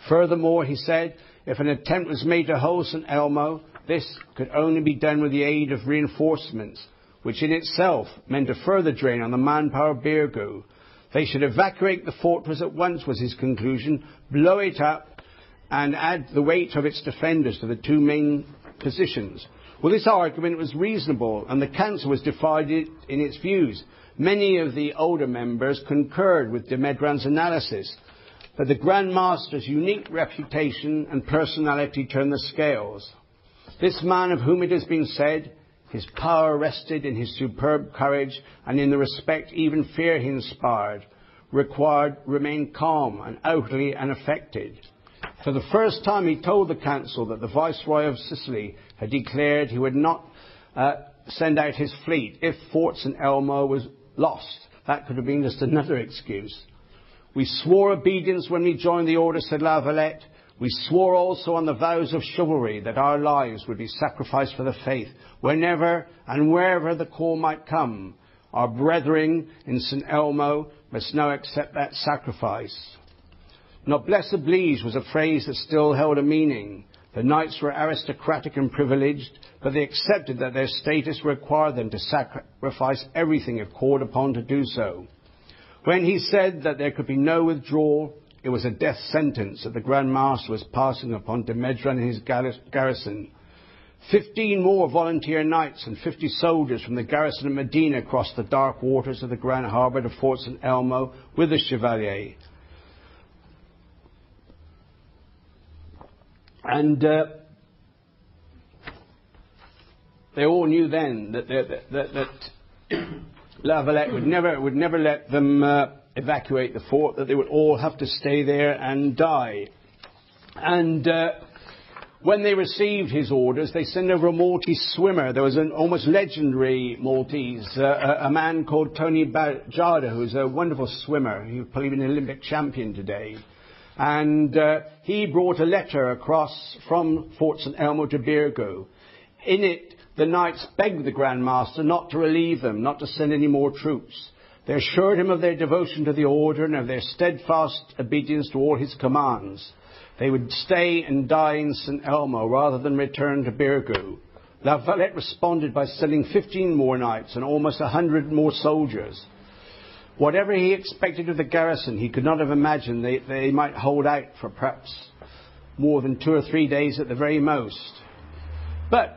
Furthermore, he said, if an attempt was made to hold St. Elmo, this could only be done with the aid of reinforcements, which in itself meant a further drain on the manpower of Birgu. They should evacuate the fortress at once, was his conclusion, blow it up and add the weight of its defenders to the two main positions. Well, this argument was reasonable, and the council was divided in its views. Many of the older members concurred with de Medran's analysis, but the Grand Master's unique reputation and personality turned the scales. This man, of whom it has been said, his power rested in his superb courage and in the respect, even fear he inspired, remain calm and outwardly unaffected. For the first time he told the council that the Viceroy of Sicily had declared he would not send out his fleet if Fort St. Elmo was lost. That could have been just another excuse. We swore obedience when we joined the order, said La Valette. We swore also on the vows of chivalry that our lives would be sacrificed for the faith. Whenever and wherever the call might come, our brethren in St. Elmo must now accept that sacrifice. Noblesse oblige was a phrase that still held a meaning. The knights were aristocratic and privileged, but they accepted that their status required them to sacrifice everything if called upon to do so. When he said that there could be no withdrawal, it was a death sentence that the Grand Master was passing upon de Medran and his garrison. 15 more volunteer knights and 50 soldiers from the garrison of Mdina crossed the dark waters of the Grand Harbour to Fort St. Elmo with the Chevalier. And they all knew then that La Valette would never let them evacuate the fort, that they would all have to stay there and die. And when they received his orders, they sent over a Maltese swimmer. There was an almost legendary Maltese, a man called Tony Bajada, who's a wonderful swimmer. He's probably an Olympic champion today. And he brought a letter across from Fort St. Elmo to Birgu. In it, the knights begged the Grand Master not to relieve them, not to send any more troops. They assured him of their devotion to the order and of their steadfast obedience to all his commands. They would stay and die in St. Elmo rather than return to Birgu. La Valette responded by sending 15 more knights and almost 100 more soldiers. Whatever he expected of the garrison, he could not have imagined they might hold out for perhaps more than 2 or 3 days at the very most. But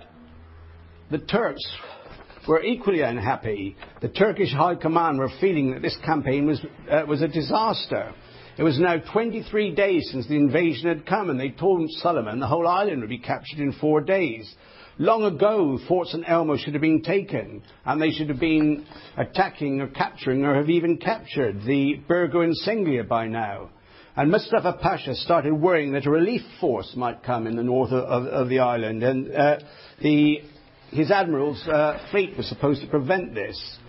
the Turks were equally unhappy. The Turkish High Command were feeling that this campaign was a disaster. It was now 23 days since the invasion had come, and they told Suleiman the whole island would be captured in 4 days. Long ago, Fort St. Elmo should have been taken, and they should have been attacking or capturing or have even captured the Birgu and Senglea by now. And Mustafa Pasha started worrying that a relief force might come in the north of the island, and his admiral's fleet was supposed to prevent this.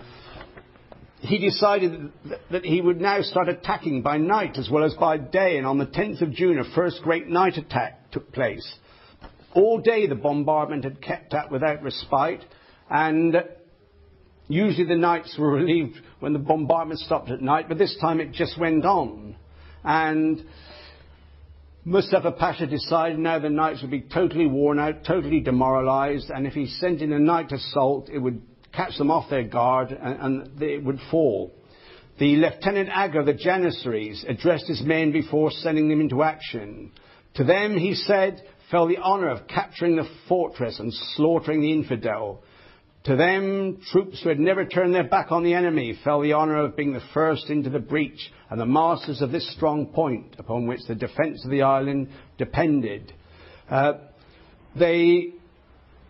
He decided that he would now start attacking by night as well as by day, and on the 10th of June a first great night attack took place. All day the bombardment had kept up without respite, and usually the nights were relieved when the bombardment stopped at night, but this time it just went on. And Mustafa Pasha decided now the knights would be totally worn out, totally demoralised, and if he sent in a night assault, it would catch them off their guard and they would fall. The Lieutenant Aga of the Janissaries addressed his men before sending them into action. To them, he said, fell the honour of capturing the fortress and slaughtering the infidel. To them, troops who had never turned their back on the enemy, fell the honour of being the first into the breach and the masters of this strong point upon which the defence of the island depended. They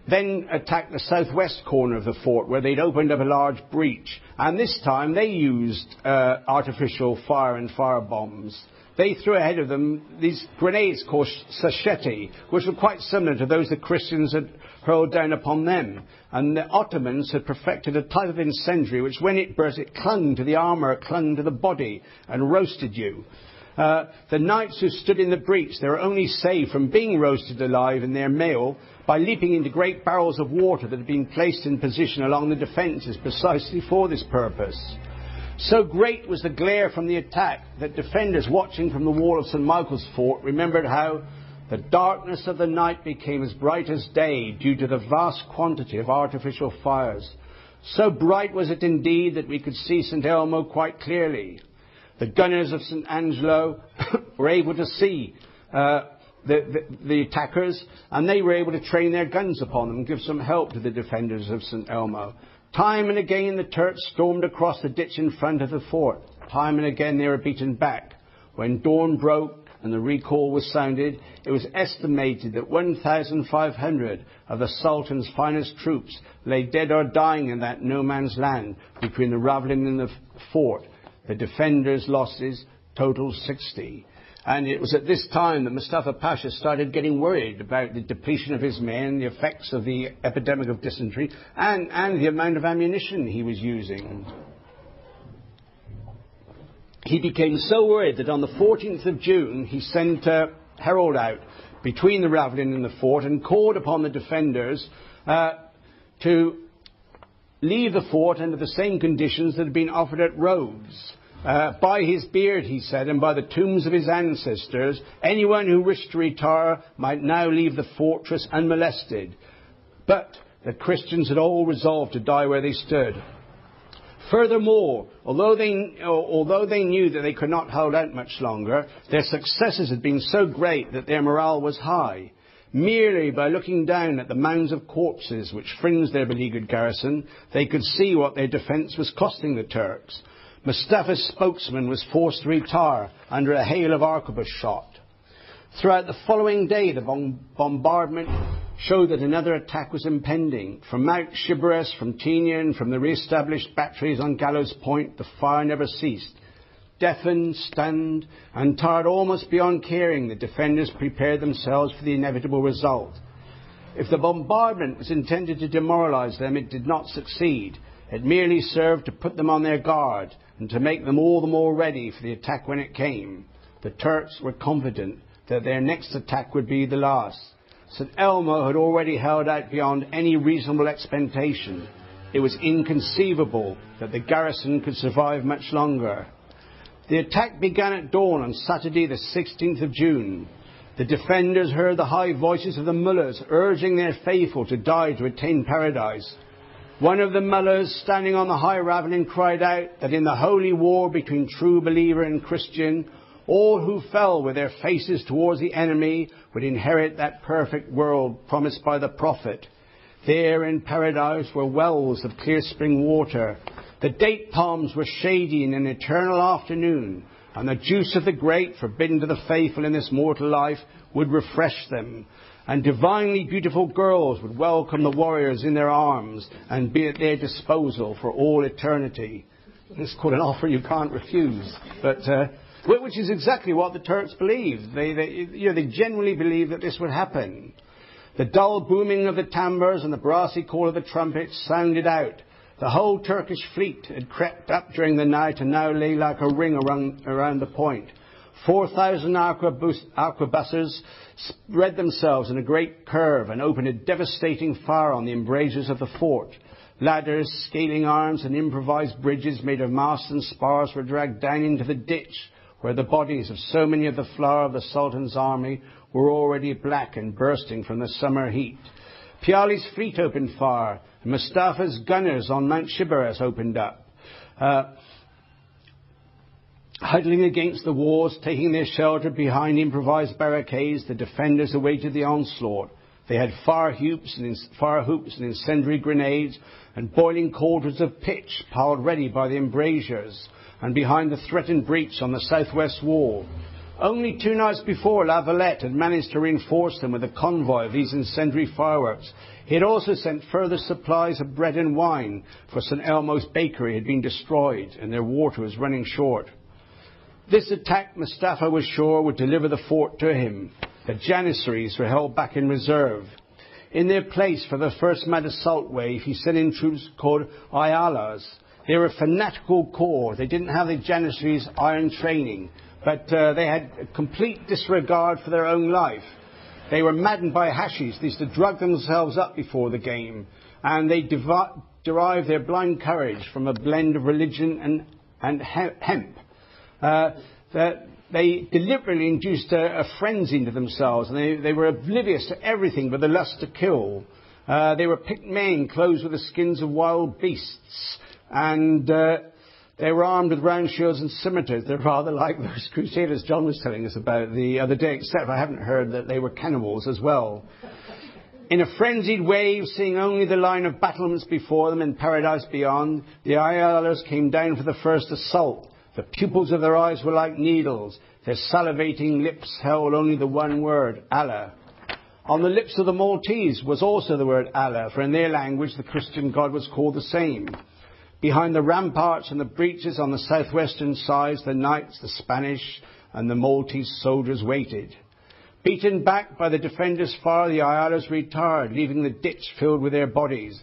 then attacked the southwest corner of the fort, where they'd opened up a large breach, and this time they used artificial fire and fire bombs. They threw ahead of them these grenades called sacchetti, which were quite similar to those the Christians had hurled down upon them. And the Ottomans had perfected a type of incendiary which, when it burst, it clung to the armour, it clung to the body, and roasted you. The knights who stood in the breach, they were only saved from being roasted alive in their mail by leaping into great barrels of water that had been placed in position along the defences precisely for this purpose. So great was the glare from the attack that defenders watching from the wall of St Michael's Fort remembered how the darkness of the night became as bright as day due to the vast quantity of artificial fires. So bright was it indeed that we could see St Elmo quite clearly. The gunners of St Angelo were able to see the attackers, and they were able to train their guns upon them and give some help to the defenders of St Elmo. Time and again the Turks stormed across the ditch in front of the fort. Time and again they were beaten back. When dawn broke and the recall was sounded, it was estimated that 1,500 of the Sultan's finest troops lay dead or dying in that no-man's land between the ravelin and the fort. The defenders' losses totaled 60. And it was at this time that Mustafa Pasha started getting worried about the depletion of his men, the effects of the epidemic of dysentery, and the amount of ammunition he was using. He became so worried that on the 14th of June he sent a herald out between the ravelin and the fort and called upon the defenders to leave the fort under the same conditions that had been offered at Rhodes. By his beard, he said, and by the tombs of his ancestors, anyone who wished to retire might now leave the fortress unmolested. But the Christians had all resolved to die where they stood. Furthermore, although they knew that they could not hold out much longer, their successes had been so great that their morale was high. Merely by looking down at the mounds of corpses which fringed their beleaguered garrison, they could see what their defence was costing the Turks. Mustafa's spokesman was forced to retire under a hail of arquebus shot. Throughout the following day, the bombardment showed that another attack was impending. From Mount Shibboleth, from Tinian, from the re-established batteries on Gallows Point, the fire never ceased. Deafened, stunned, and tired almost beyond caring, the defenders prepared themselves for the inevitable result. If the bombardment was intended to demoralise them, it did not succeed. It merely served to put them on their guard and to make them all the more ready for the attack when it came. The Turks were confident that their next attack would be the last. St Elmo had already held out beyond any reasonable expectation. It was inconceivable that the garrison could survive much longer. The attack began at dawn on Saturday the 16th of June. The defenders heard the high voices of the mullahs urging their faithful to die to attain paradise. One of the mullahs standing on the high ravelin cried out that in the holy war between true believer and Christian, all who fell with their faces towards the enemy would inherit that perfect world promised by the prophet. There in paradise were wells of clear spring water. The date palms were shady in an eternal afternoon, and the juice of the grape, forbidden to the faithful in this mortal life, would refresh them. And divinely beautiful girls would welcome the warriors in their arms and be at their disposal for all eternity. It's called an offer you can't refuse. But which is exactly what the Turks believed. They genuinely believed that this would happen. The dull booming of the tamburs and the brassy call of the trumpets sounded out. The whole Turkish fleet had crept up during the night and now lay like a ring around the point. 4,000 arquebusiers spread themselves in a great curve and opened a devastating fire on the embrasures of the fort. Ladders, scaling arms and improvised bridges made of masts and spars were dragged down into the ditch, where the bodies of so many of the flower of the Sultan's army were already black and bursting from the summer heat. Piyale's fleet opened fire, and Mustafa's gunners on Mount Shibboleth opened up. Huddling against the walls, taking their shelter behind improvised barricades, the defenders awaited the onslaught. They had fire hoops and incendiary grenades and boiling cauldrons of pitch piled ready by the embrasures and behind the threatened breach on the southwest wall. Only 2 nights before, La Valette had managed to reinforce them with a convoy of these incendiary fireworks. He had also sent further supplies of bread and wine, for St Elmo's bakery had been destroyed and their water was running short. This attack, Mustafa was sure, would deliver the fort to him. The Janissaries were held back in reserve. In their place for the first mad assault wave, he sent in troops called Ayalas. They were a fanatical corps. They didn't have the Janissaries' iron training, but they had a complete disregard for their own life. They were maddened by hashish. They used to drug themselves up before the game, and they derived their blind courage from a blend of religion and hemp. They deliberately induced a frenzy into themselves, and they were oblivious to everything but the lust to kill. They were picked men clothed with the skins of wild beasts, and they were armed with round shields and scimitars. They're rather like those crusaders John was telling us about the other day, except I haven't heard that they were cannibals as well. In a frenzied wave, seeing only the line of battlements before them and paradise beyond, the Ayalas came down for the first assault. The pupils of their eyes were like needles. Their salivating lips held only the one word, Allah. On the lips of the Maltese was also the word Allah, for in their language the Christian God was called the same. Behind the ramparts and the breaches on the southwestern sides, the knights, the Spanish and the Maltese soldiers waited. Beaten back by the defenders' fire, the Ayalas retired, leaving the ditch filled with their bodies.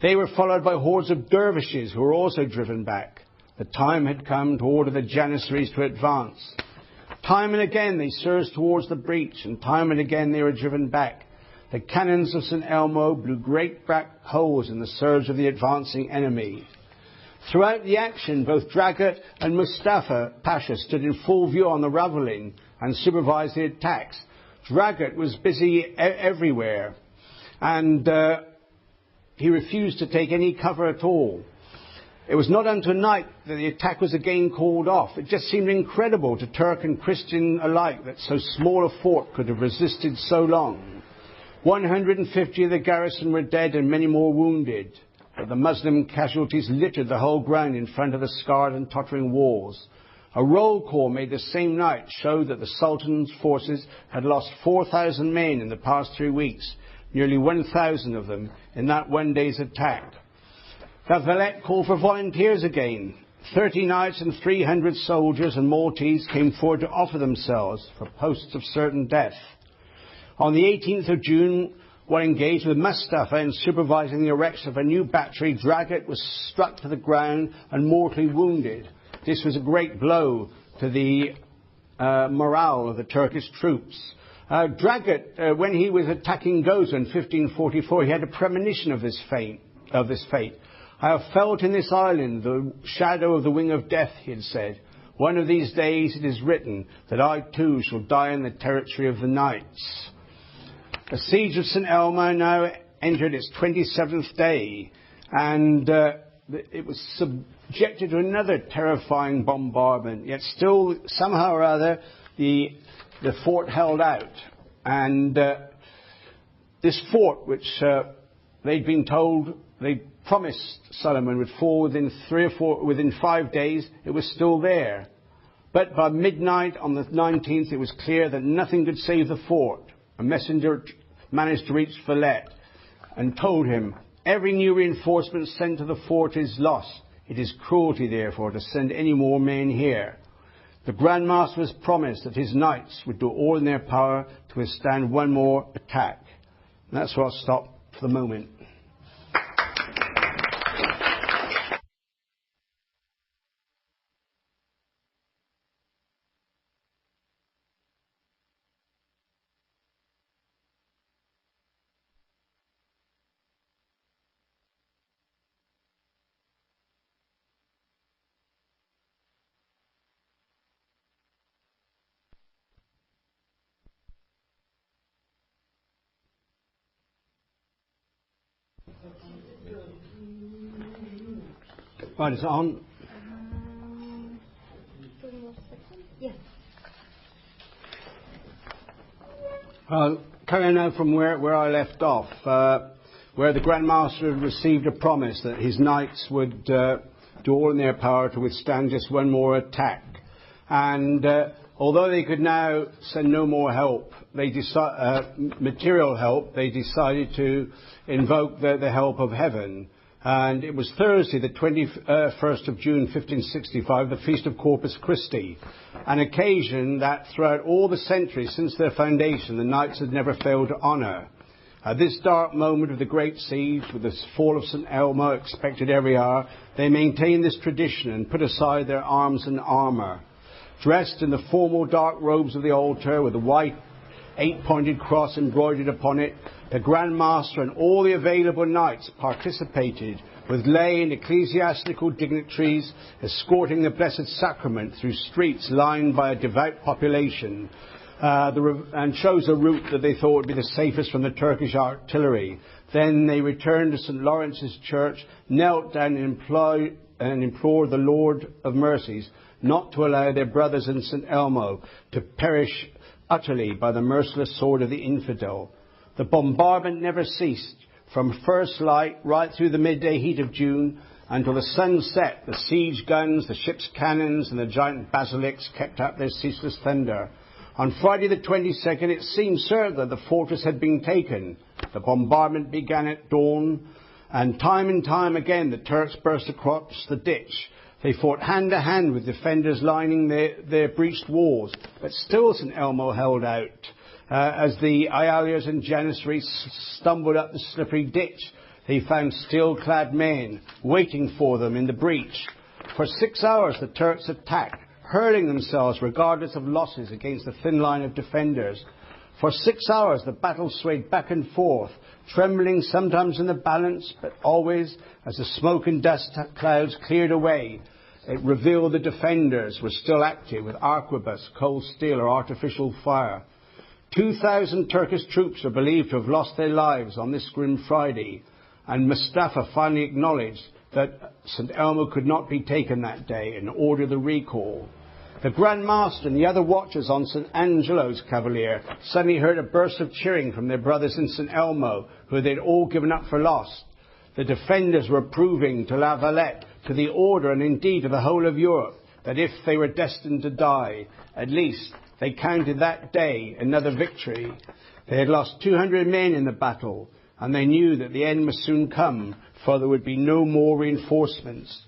They were followed by hordes of dervishes who were also driven back. The time had come to order the Janissaries to advance. Time and again they surged towards the breach, and time and again they were driven back. The cannons of St Elmo blew great black holes in the surge of the advancing enemy. Throughout the action, both Dragut and Mustafa Pasha stood in full view on the ravelin and supervised the attacks. Dragut was busy everywhere, and he refused to take any cover at all. It was not until night that the attack was again called off. It just seemed incredible to Turk and Christian alike that so small a fort could have resisted so long. 150 of the garrison were dead and many more wounded, but the Muslim casualties littered the whole ground in front of the scarred and tottering walls. A roll call made the same night showed that the Sultan's forces had lost 4,000 men in the past 3 weeks, nearly 1,000 of them in that one day's attack. La Valette called for volunteers again. 30 knights and 300 soldiers and Maltese came forward to offer themselves for posts of certain death. On the 18th of June, while engaged with Mustafa in supervising the erection of a new battery, Dragut was struck to the ground and mortally wounded. This was a great blow to the morale of the Turkish troops. Dragut, when he was attacking Gozo in 1544, he had a premonition of this fate. I have felt in this island the shadow of the wing of death, he had said. One of these days it is written that I too shall die in the territory of the knights. The siege of St Elmo now entered its 27th day, and it was subjected to another terrifying bombardment, yet still, somehow or other, the fort held out. And this fort, which they'd been told, they promised Suleiman would fall within 5 days, it was still there. But by midnight on the 19th, it was clear that nothing could save the fort. A messenger managed to reach Valette and told him, every new reinforcement sent to the fort is lost. It is cruelty, therefore, to send any more men here. The Grand Master was promised that his knights would do all in their power to withstand one more attack. And that's where I'll stop for the moment. Right, is it on? I'll carry on now from where I left off, where the Grand Master had received a promise that his knights would do all in their power to withstand just one more attack. And although they could now send no more help, material help, they decided to invoke the help of heaven. And it was Thursday, the 21st of June, 1565, the Feast of Corpus Christi, an occasion that throughout all the centuries since their foundation, the knights had never failed to honour. At this dark moment of the Great Siege, with the fall of St Elmo expected every hour, they maintained this tradition and put aside their arms and armour. Dressed in the formal dark robes of the altar, with the white eight-pointed cross embroidered upon it, the Grand Master and all the available knights participated, with lay and ecclesiastical dignitaries escorting the Blessed Sacrament through streets lined by a devout population, and chose a route that they thought would be the safest from the Turkish artillery. Then they returned to St Lawrence's Church, knelt down and implored the Lord of Mercies not to allow their brothers in St Elmo to perish utterly by the merciless sword of the infidel. The bombardment never ceased, from first light right through the midday heat of June until the sun set. The siege guns, the ship's cannons and the giant basilics kept up their ceaseless thunder. On Friday the 22nd it seemed certain that the fortress had been taken. The bombardment began at dawn, and time again the Turks burst across the ditch. They fought hand to hand with defenders lining their breached walls, but still St Elmo held out. As the Ialiers and Janissaries stumbled up the slippery ditch, they found steel-clad men waiting for them in the breach. For 6 hours the Turks attacked, hurling themselves regardless of losses against the thin line of defenders. For 6 hours the battle swayed back and forth, trembling sometimes in the balance, but always, as the smoke and dust clouds cleared away, it revealed the defenders were still active with arquebus, cold steel or artificial fire. 2,000 Turkish troops are believed to have lost their lives on this grim Friday, and Mustafa finally acknowledged that St Elmo could not be taken that day and ordered the recall. The Grand Master and the other watchers on St Angelo's Cavalier suddenly heard a burst of cheering from their brothers in St Elmo, who they'd all given up for lost. The defenders were proving to La Valette, to the order and indeed to the whole of Europe, that if they were destined to die, at least they counted that day another victory. They had lost 200 men in the battle, and they knew that the end must soon come, for there would be no more reinforcements.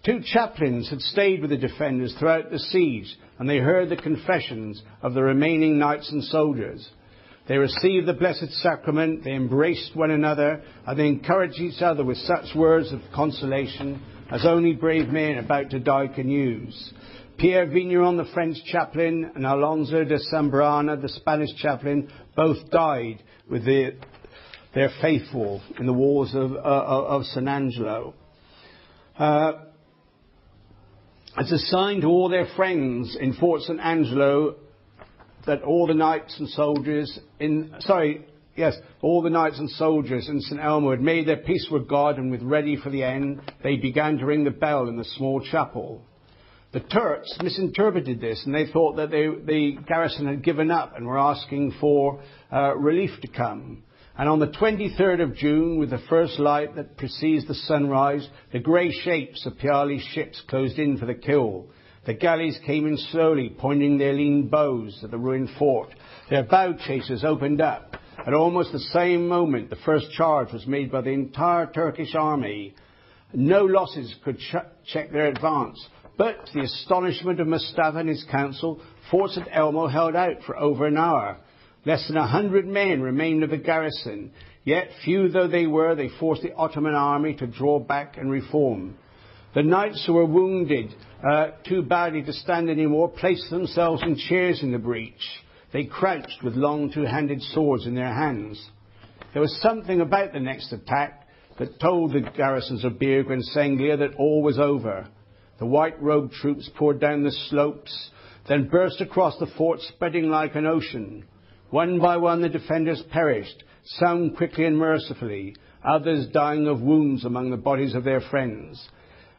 2 chaplains had stayed with the defenders throughout the siege, and they heard the confessions of the remaining knights and soldiers. They received the Blessed Sacrament, they embraced one another, and they encouraged each other with such words of consolation as only brave men about to die can use. Pierre Vigneron, the French chaplain, and Alonso de Zambrana, the Spanish chaplain, both died with their faithful in the walls of San Angelo. As a sign to all their friends in Fort St Angelo that all the knights and soldiers in St Elmo had made their peace with God and were ready for the end, they began to ring the bell in the small chapel. The Turks misinterpreted this, and they thought that the garrison had given up and were asking for relief to come. And on the 23rd of June, with the first light that precedes the sunrise, the grey shapes of Piyale's ships closed in for the kill. The galleys came in slowly, pointing their lean bows at the ruined fort. Their bow chasers opened up. At almost the same moment, the first charge was made by the entire Turkish army. No losses could check their advance. But, to the astonishment of Mustafa and his council, Fort St Elmo held out for over an hour. Less than 100 men remained of the garrison. Yet, few though they were, they forced the Ottoman army to draw back and reform. The knights who were wounded too badly to stand any more placed themselves in chairs in the breach. They crouched with long two-handed swords in their hands. There was something about the next attack that told the garrisons of Birgu and Senglea that all was over. The white-robed troops poured down the slopes, then burst across the fort, spreading like an ocean. One by one the defenders perished, some quickly and mercifully, others dying of wounds among the bodies of their friends.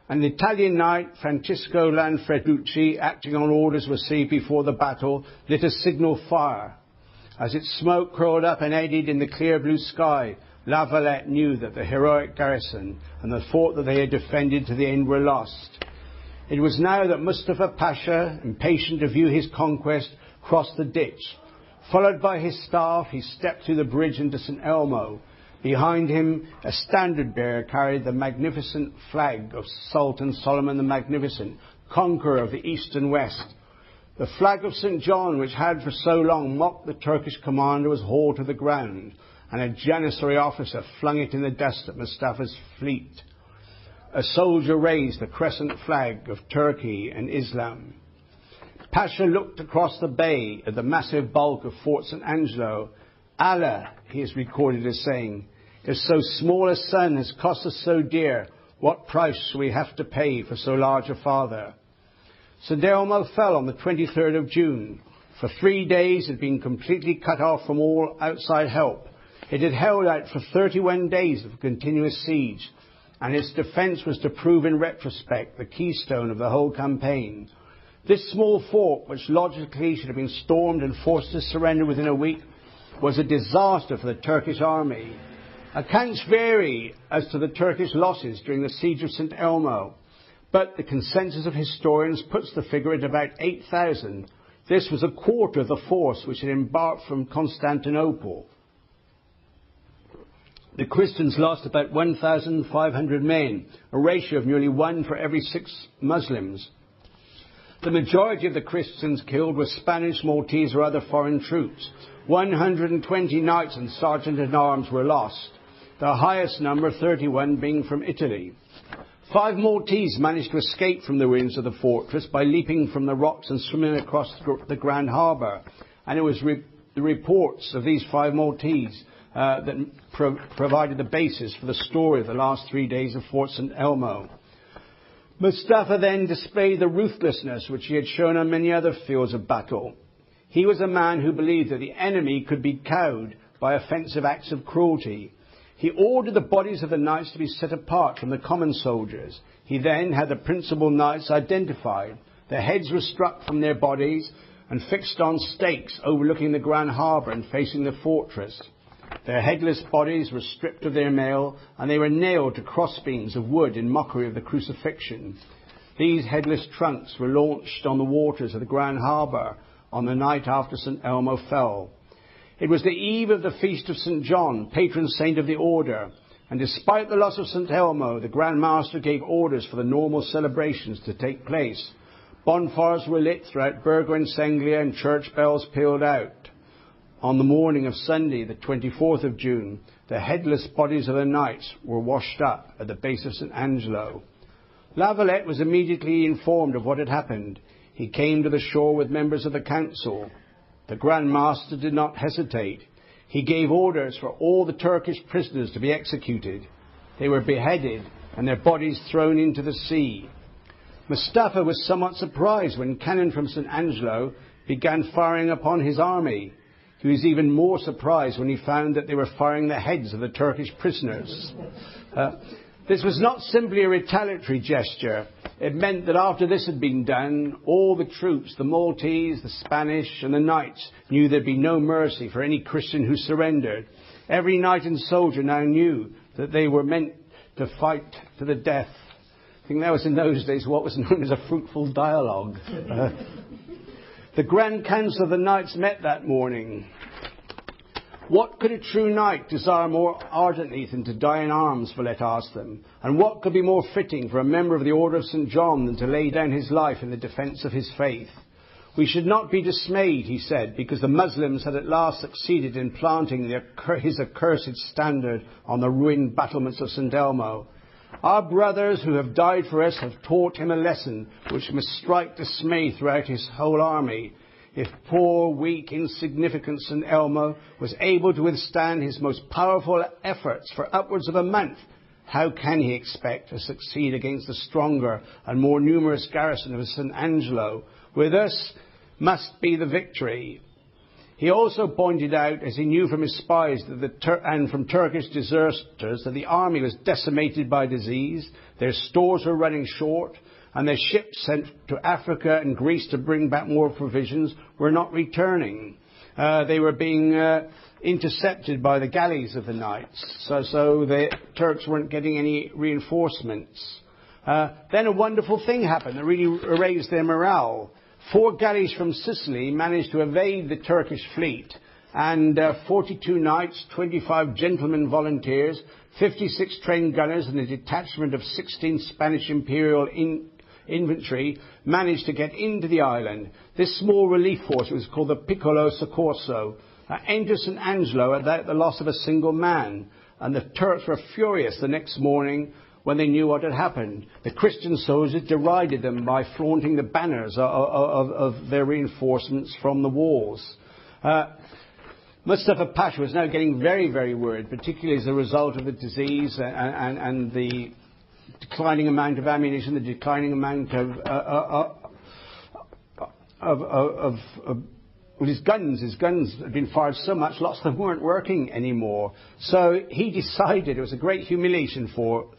And the Italian knight Francesco Lanfreducci, acting on orders received before the battle, lit a signal fire. As its smoke curled up and eddied in the clear blue sky, La Valette knew that the heroic garrison and the fort that they had defended to the end were lost. It was now that Mustafa Pasha, impatient to view his conquest, crossed the ditch. Followed by his staff, he stepped through the bridge into St. Elmo. Behind him, a standard bearer carried the magnificent flag of Sultan Suleiman the Magnificent, conqueror of the east and west. The flag of St. John, which had for so long mocked the Turkish commander, was hauled to the ground, and a Janissary officer flung it in the dust at Mustafa's fleet. A soldier raised the crescent flag of Turkey and Islam. Pasha looked across the bay at the massive bulk of Fort St. Angelo. Allah, he is recorded as saying, if so small a son has cost us so dear, what price shall we have to pay for so large a father? St. Elmo fell on the 23rd of June. For 3 days it had been completely cut off from all outside help. It had held out for 31 days of continuous siege, and its defence was to prove in retrospect the keystone of the whole campaign. This small fort, which logically should have been stormed and forced to surrender within a week, was a disaster for the Turkish army. Accounts vary as to the Turkish losses during the siege of St. Elmo, but the consensus of historians puts the figure at about 8,000. This was a quarter of the force which had embarked from Constantinople. The Christians lost about 1,500 men, a ratio of nearly 1 for every 6 Muslims. The majority of the Christians killed were Spanish, Maltese or other foreign troops. 120 knights and sergeant-at-arms were lost, the highest number, 31, being from Italy. 5 Maltese managed to escape from the ruins of the fortress by leaping from the rocks and swimming across the Grand Harbour. And it was the reports of these 5 Maltese that provided the basis for the story of the last 3 days of Fort St. Elmo. Mustafa then displayed the ruthlessness which he had shown on many other fields of battle. He was a man who believed that the enemy could be cowed by offensive acts of cruelty. He ordered the bodies of the knights to be set apart from the common soldiers. He then had the principal knights identified. Their heads were struck from their bodies and fixed on stakes overlooking the Grand Harbour and facing the fortress. Their headless bodies were stripped of their mail, and they were nailed to crossbeams of wood in mockery of the crucifixion. These headless trunks were launched on the waters of the Grand Harbour on the night after St. Elmo fell. It was the eve of the feast of St. John, patron saint of the order, and despite the loss of St. Elmo, the Grand Master gave orders for the normal celebrations to take place. Bonfires were lit throughout Birgu and Senglea, and church bells pealed out. On the morning of Sunday, the 24th of June, the headless bodies of the knights were washed up at the base of St. Angelo. La Valette was immediately informed of what had happened. He came to the shore with members of the council. The Grand Master did not hesitate. He gave orders for all the Turkish prisoners to be executed. They were beheaded and their bodies thrown into the sea. Mustafa was somewhat surprised when cannon from St. Angelo began firing upon his army. He was even more surprised when he found that they were firing the heads of the Turkish prisoners. This was not simply a retaliatory gesture. It meant that after this had been done, all the troops, the Maltese, the Spanish and the knights, knew there'd be no mercy for any Christian who surrendered. Every knight and soldier now knew that they were meant to fight to the death. I think that was in those days what was known as a fruitful dialogue. The Grand Council of the Knights met that morning. What could a true knight desire more ardently than to die in arms, Valette asked them, and what could be more fitting for a member of the Order of St. John than to lay down his life in the defence of his faith? We should not be dismayed, he said, because the Muslims had at last succeeded in planting his accursed standard on the ruined battlements of St. Elmo. Our brothers who have died for us have taught him a lesson which must strike dismay throughout his whole army. If poor, weak, insignificant St. Elmo was able to withstand his most powerful efforts for upwards of a month, how can he expect to succeed against the stronger and more numerous garrison of St. Angelo? With us must be the victory. He also pointed out, as he knew from his spies and from Turkish deserters, that the army was decimated by disease, their stores were running short, and their ships sent to Africa and Greece to bring back more provisions were not returning. they were being intercepted by the galleys of the knights, so the Turks weren't getting any reinforcements. Then a wonderful thing happened that really raised their morale. 4 galleys from Sicily managed to evade the Turkish fleet, and 42 knights, 25 gentlemen volunteers, 56 trained gunners and a detachment of 16 Spanish imperial infantry managed to get into the island. This small relief force was called the Piccolo Soccorso. Entered St Angelo at the loss of a single man, and the Turks were furious the next morning when they knew what had happened. The Christian soldiers derided them by flaunting the banners of their reinforcements from the walls. Mustafa Pasha was now getting very, very worried, particularly as a result of the disease and the declining amount of ammunition, the declining amount of his guns. His guns had been fired so much, lots of them weren't working anymore. So he decided it was a great humiliation for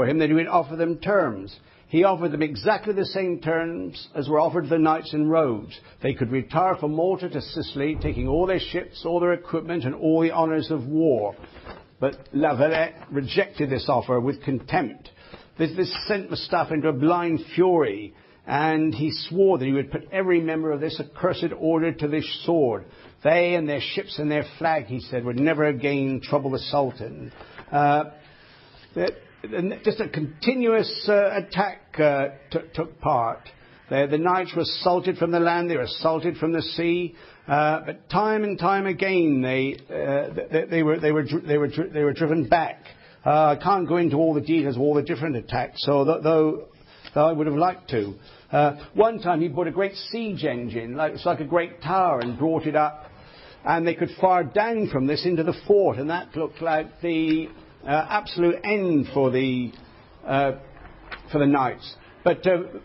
him that he would offer them terms. He offered them exactly the same terms as were offered the knights in Rhodes. They could retire from Malta to Sicily, taking all their ships, all their equipment, and all the honours of war. But La Valette rejected this offer with contempt. This sent Mustafa into a blind fury, and he swore that he would put every member of this accursed order to this sword. They and their ships and their flag, he said, would never again trouble the Sultan. Just a continuous attack took part. The knights were assaulted from the land, they were assaulted from the sea, but time and time again they were driven back. I can't go into all the details of all the different attacks, though I would have liked to. One time he brought a great siege engine, it's like a great tower, and brought it up, and they could fire down from this into the fort, and that looked like the absolute end for the knights. But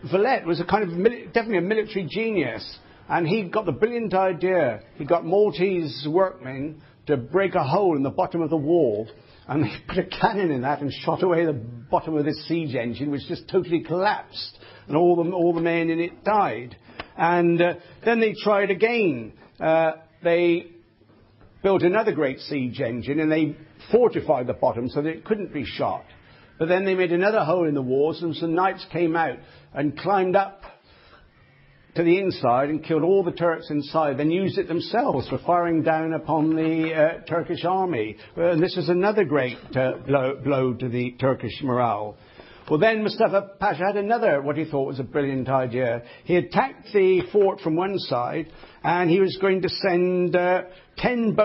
Valette was a kind of definitely a military genius, and he got the brilliant idea. He got Maltese workmen to break a hole in the bottom of the wall, and they put a cannon in that and shot away the bottom of this siege engine, which just totally collapsed, and all the men in it died. And then they tried again. They built another great siege engine, and they fortified the bottom so that it couldn't be shot. But then they made another hole in the walls, and some knights came out and climbed up to the inside and killed all the Turks inside, then used it themselves for firing down upon the Turkish army. And this was another great blow to the Turkish morale. Well, then Mustafa Pasha had another, what he thought was a brilliant idea. He attacked the fort from one side, and he was going to send 10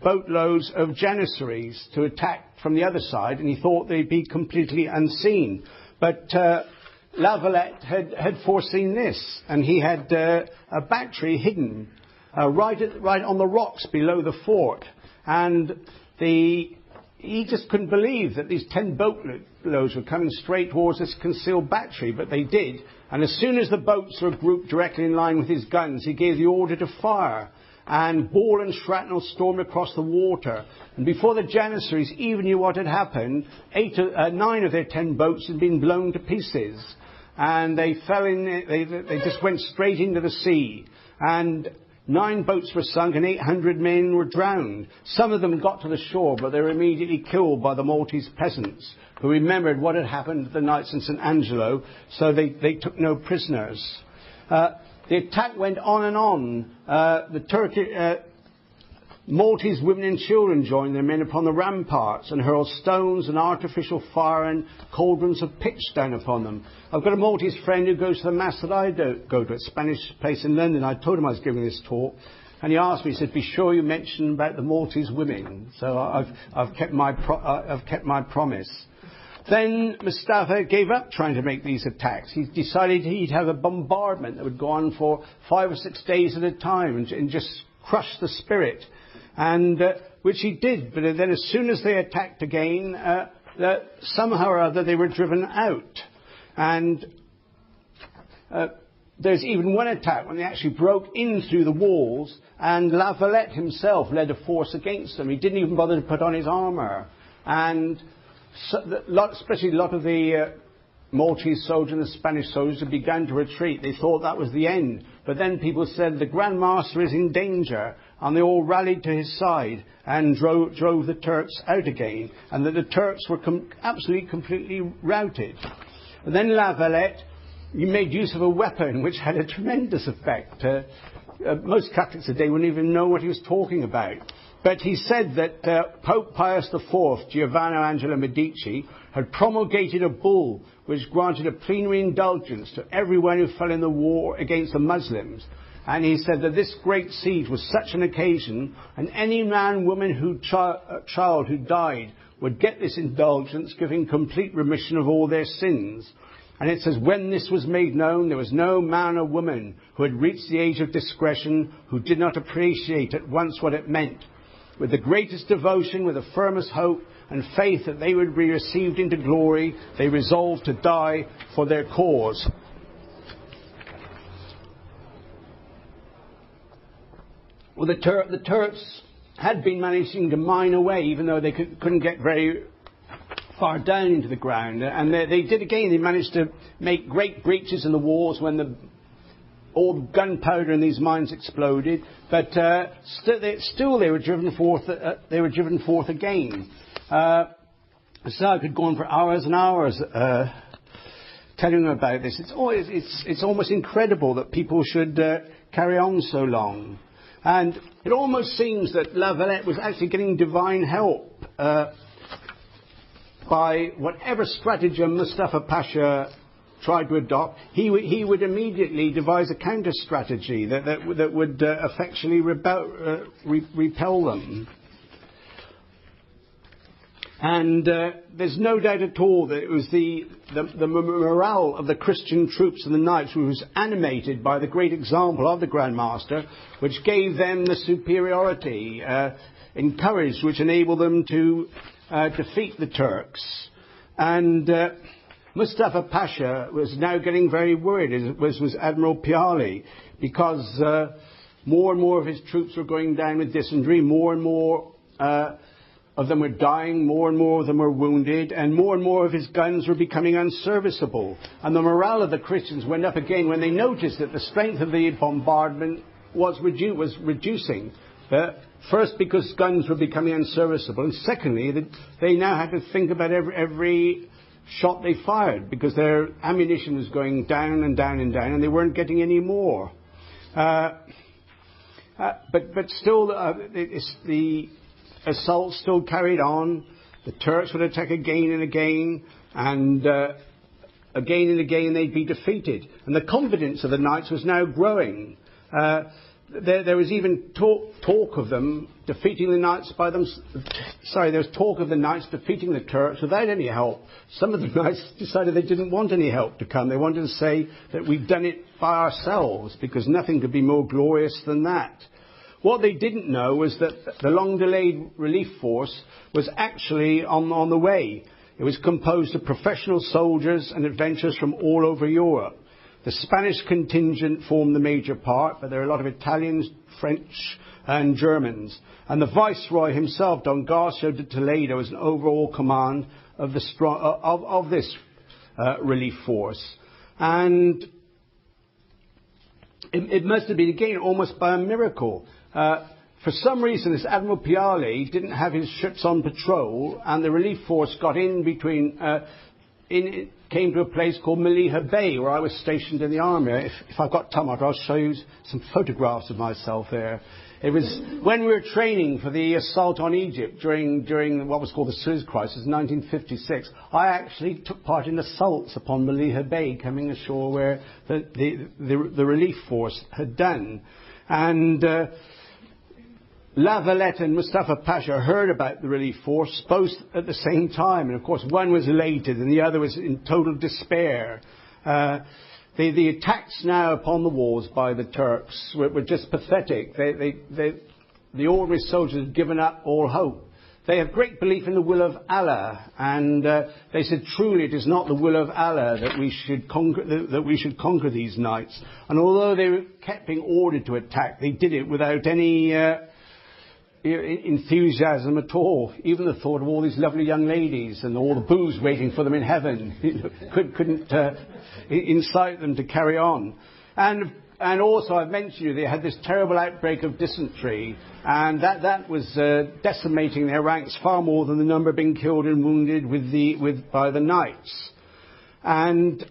boatloads of Janissaries to attack from the other side, and he thought they'd be completely unseen. But La Valette had foreseen this, and he had a battery hidden right on the rocks below the fort, and he just couldn't believe that these 10 boatloads were coming straight towards this concealed battery, but they did. And as soon as the boats were grouped directly in line with his guns, he gave the order to fire. And ball and shrapnel stormed across the water. And before the Janissaries even knew what had happened, 9 of their 10 boats had been blown to pieces. And they fell in, they just went straight into the sea. And 9 boats were sunk and 800 men were drowned. Some of them got to the shore, but they were immediately killed by the Maltese peasants, who remembered what had happened to the knights in St Angelo, so they took no prisoners. The attack went on and on. Maltese women and children joined their men upon the ramparts and hurled stones and artificial fire and cauldrons of pitch down upon them. I've got a Maltese friend who goes to the mass that I go to, a Spanish place in London. I told him I was giving this talk, and he asked me, he said, "Be sure you mention about the Maltese women." So I've kept my promise. Then Mustafa gave up trying to make these attacks. He decided he'd have a bombardment that would go on for 5 or 6 days at a time and just crush the spirit, and which he did. But then as soon as they attacked again, somehow or other they were driven out. And there's even one attack when they actually broke in through the walls, and La Valette himself led a force against them. He didn't even bother to put on his armour. And especially a lot of the Maltese soldiers and the Spanish soldiers had begun to retreat. They thought that was the end. But then people said the Grand Master is in danger, and they all rallied to his side and drove the Turks out again, and that the Turks were absolutely, completely routed. And then La Valette, he made use of a weapon which had a tremendous effect. Most Catholics today wouldn't even know what he was talking about. But he said that Pope Pius IV, Giovanni Angelo Medici, had promulgated a bull which granted a plenary indulgence to everyone who fell in the war against the Muslims. And he said that this great siege was such an occasion, and any man, woman, child who died would get this indulgence, giving complete remission of all their sins. And it says, when this was made known, there was no man or woman who had reached the age of discretion who did not appreciate at once what it meant. With the greatest devotion, with the firmest hope and faith that they would be received into glory, they resolved to die for their cause. Well, the Turks had been managing to mine away, even though they couldn't get very far down into the ground. And they did again. They managed to make great breaches in the walls when all the gunpowder in these mines exploded. But still they were driven forth. They were driven forth again. So I could go on for hours and hours telling them about this. It's almost incredible that people should carry on so long. And it almost seems that La Valette was actually getting divine help by whatever stratagem Mustafa Pasha tried to adopt. He would immediately devise a counter-strategy that would effectually repel them. And there's no doubt at all that it was the morale of the Christian troops and the knights who was animated by the great example of the Grand Master, which gave them the superiority in courage, which enabled them to defeat the Turks. And Mustafa Pasha was now getting very worried, as was Admiral Piyale, because more and more of his troops were going down with dysentery, more and more of them were dying, more and more of them were wounded, and more of his guns were becoming unserviceable. And the morale of the Christians went up again when they noticed that the strength of the bombardment was reducing. First, because guns were becoming unserviceable, and secondly, that they now had to think about every shot they fired, because their ammunition was going down and down and down, and they weren't getting any more. But still, the assault still carried on. The Turks would attack again and again, and again and again they'd be defeated. And the confidence of the knights was now growing. There was even talk of them defeating the knights there was talk of the knights defeating the Turks without any help. Some of the knights decided they didn't want any help to come. They wanted to say that we've done it by ourselves, because nothing could be more glorious than that. What they didn't know was that the long-delayed relief force was actually on the way. It was composed of professional soldiers and adventurers from all over Europe. The Spanish contingent formed the major part, but there were a lot of Italians, French and Germans. And the Viceroy himself, Don Garcia de Toledo, was an overall command of this relief force. And it must have been, again, almost by a miracle. For some reason, this Admiral Piyale didn't have his ships on patrol, and the relief force got in between... came to a place called Mellieħa Bay, where I was stationed in the army. If I've got time, I'll show you some photographs of myself there. It was when we were training for the assault on Egypt during what was called the Suez Crisis, 1956. I actually took part in assaults upon Mellieħa Bay, coming ashore where the relief force had done. And La Valette and Mustafa Pasha heard about the relief force both at the same time, and of course one was elated and the other was in total despair. The attacks now upon the walls by the Turks were just pathetic. The ordinary soldiers had given up all hope. They have great belief in the will of Allah, and they said, truly it is not the will of Allah that we should conquer these knights. And although they kept being ordered to attack, they did it without any enthusiasm at all. Even the thought of all these lovely young ladies and all the booze waiting for them in heaven couldn't incite them to carry on. And also, I've mentioned to you, they had this terrible outbreak of dysentery, and that was decimating their ranks far more than the number being killed and wounded by the knights. And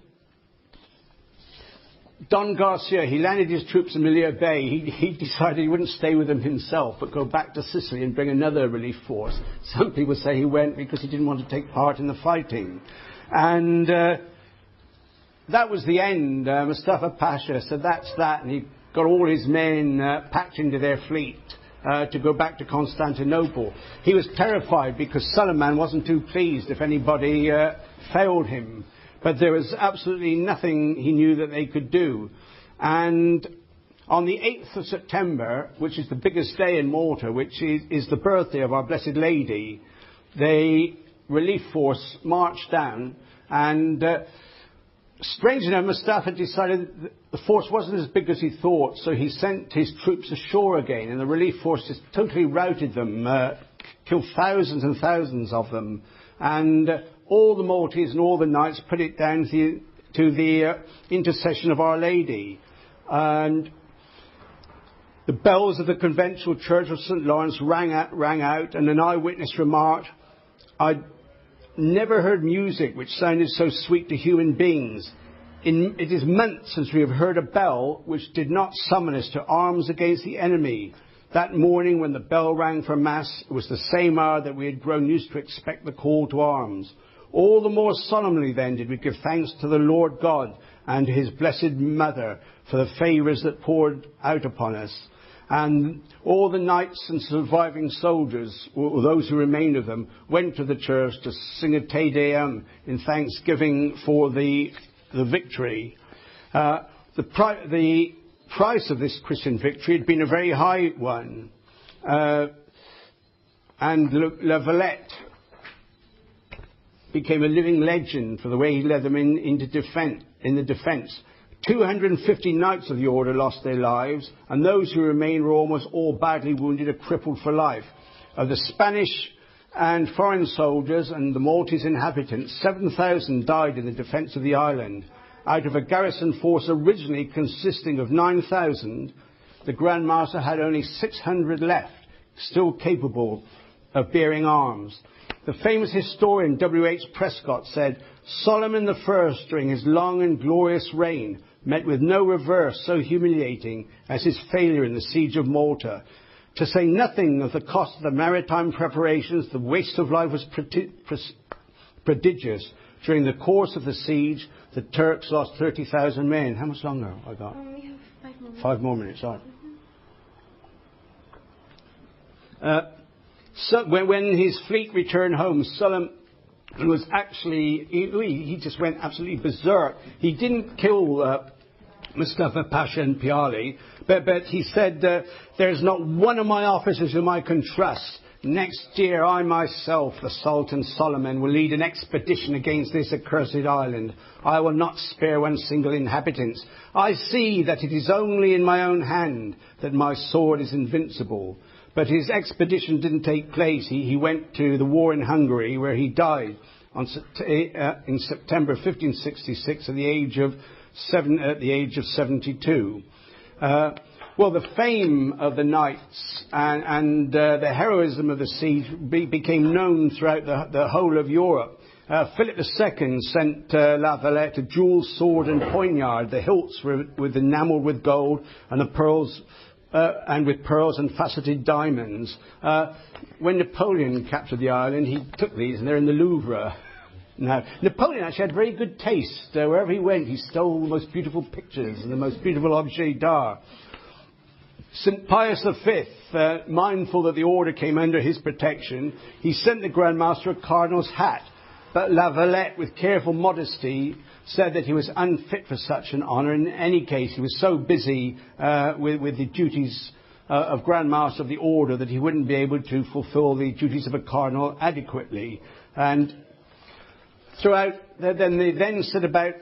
Don Garcia, he landed his troops in Mellieħa Bay. He decided he wouldn't stay with them himself, but go back to Sicily and bring another relief force. Some people say he went because he didn't want to take part in the fighting. And that was the end. Mustafa Pasha said that's that, and he got all his men packed into their fleet to go back to Constantinople. He was terrified because Suleiman wasn't too pleased if anybody failed him. But there was absolutely nothing he knew that they could do. And on the 8th of September, which is the biggest day in Malta, which is the birthday of Our Blessed Lady, the relief force marched down, and strangely enough, Mustafa decided that the force wasn't as big as he thought, so he sent his troops ashore again, and the relief force just totally routed them, killed thousands and thousands of them. And all the Maltese and all the knights put it down to the intercession of Our Lady. And the bells of the conventual church of St. Lawrence rang out, and an eyewitness remarked, "I'd never heard music which sounded so sweet to human beings. It is months since we have heard a bell which did not summon us to arms against the enemy. That morning when the bell rang for Mass, it was the same hour that we had grown used to expect the call to arms. All the more solemnly then did we give thanks to the Lord God and to his Blessed Mother for the favours that poured out upon us. And all the knights and surviving soldiers, or those who remained of them, went to the church to sing a Te Deum in thanksgiving for the victory." The price of this Christian victory had been a very high one. And La Valette became a living legend for the way he led them in the defence. 250 knights of the order lost their lives, and those who remained were almost all badly wounded or crippled for life. Of the Spanish and foreign soldiers and the Maltese inhabitants, 7,000 died in the defence of the island. Out of a garrison force originally consisting of 9,000, the Grand Master had only 600 left, still capable of bearing arms. The famous historian W.H. Prescott said, "Solomon I, during his long and glorious reign, met with no reverse so humiliating as his failure in the siege of Malta. To say nothing of the cost of the maritime preparations, the waste of life was prodigious. During the course of the siege, the Turks lost 30,000 men." How much longer have I got? We have 5 more minutes. 5 more minutes, all right. So when his fleet returned home, Suleiman was actually, he just went absolutely berserk. He didn't kill Mustafa Pasha and Piyale, but he said, "There's not one of my officers whom I can trust. Next year, I myself, the Sultan Suleiman, will lead an expedition against this accursed island. I will not spare one single inhabitant. I see that it is only in my own hand that my sword is invincible." But his expedition didn't take place. He went to the war in Hungary, where he died in September 1566 at the age of 72. Well, the fame of the knights and the heroism of the siege became known throughout the whole of Europe. Philip II sent La Valette a jewelled sword and poignard. The hilts were enamelled with gold, and the pearls with pearls and faceted diamonds. When Napoleon captured the island, he took these, and they're in the Louvre. Now, Napoleon actually had very good taste. Wherever he went, he stole the most beautiful pictures and the most beautiful objets d'art. St. Pius V, mindful that the order came under his protection, he sent the Grand Master a cardinal's hat. But La Valette, with careful modesty, said that he was unfit for such an honour. In any case, he was so busy with the duties of Grand Master of the Order that he wouldn't be able to fulfil the duties of a cardinal adequately. And throughout, they then set about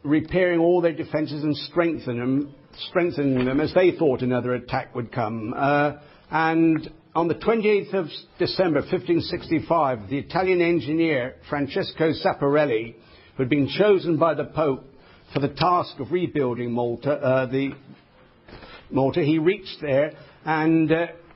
repairing all their defences and strengthening them as they thought another attack would come. And on the 28th of December 1565, the Italian engineer Francesco Saparelli, who had been chosen by the Pope for the task of rebuilding Malta, he reached there and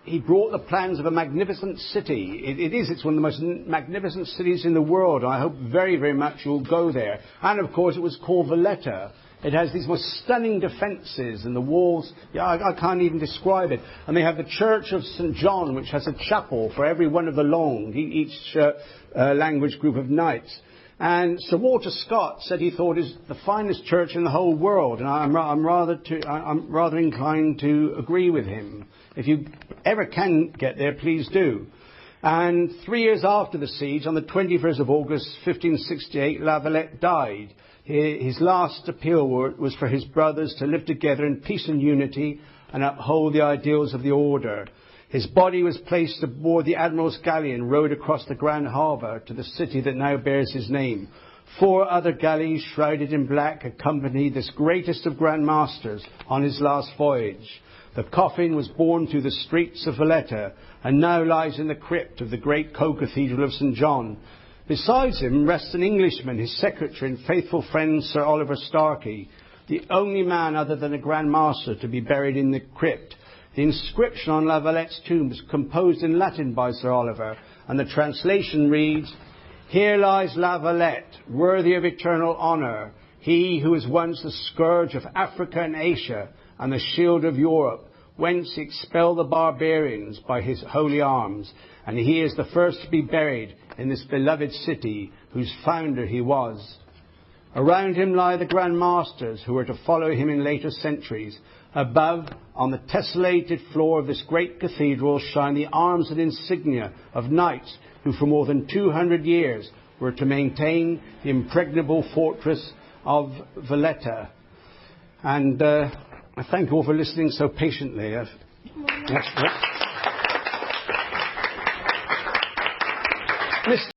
he brought the plans of a magnificent city. It's one of the most magnificent cities in the world. I hope very, very much you'll go there. And of course it was called Valletta. It has these most stunning defences, and the walls, I can't even describe it. And they have the Church of St John, which has a chapel for every one of the Long, each language group of knights. And Sir Walter Scott said he thought it's the finest church in the whole world, and I'm rather inclined to agree with him. If you ever can get there, please do. And 3 years after the siege, on the 21st of August 1568, La Valette died. His last appeal was for his brothers to live together in peace and unity and uphold the ideals of the order. His body was placed aboard the Admiral's galleon rowed across the Grand Harbour to the city that now bears his name. 4 other galleys shrouded in black accompanied this greatest of Grand Masters on his last voyage. The coffin was borne through the streets of Valletta and now lies in the crypt of the great co-cathedral of St John. Besides him rests an Englishman, his secretary and faithful friend Sir Oliver Starkey, the only man other than a Grand Master to be buried in the crypt. The inscription on La Valette's tomb is composed in Latin by Sir Oliver, and the translation reads, "Here lies La Valette, worthy of eternal honour, he who was once the scourge of Africa and Asia and the shield of Europe, whence he expelled the barbarians by his holy arms, and he is the first to be buried in this beloved city, whose founder he was. Around him lie the Grand Masters, who were to follow him in later centuries. Above, on the tessellated floor of this great cathedral, shine the arms and insignia of knights who for more than 200 years were to maintain the impregnable fortress of Valletta." And I thank you all for listening so patiently. That's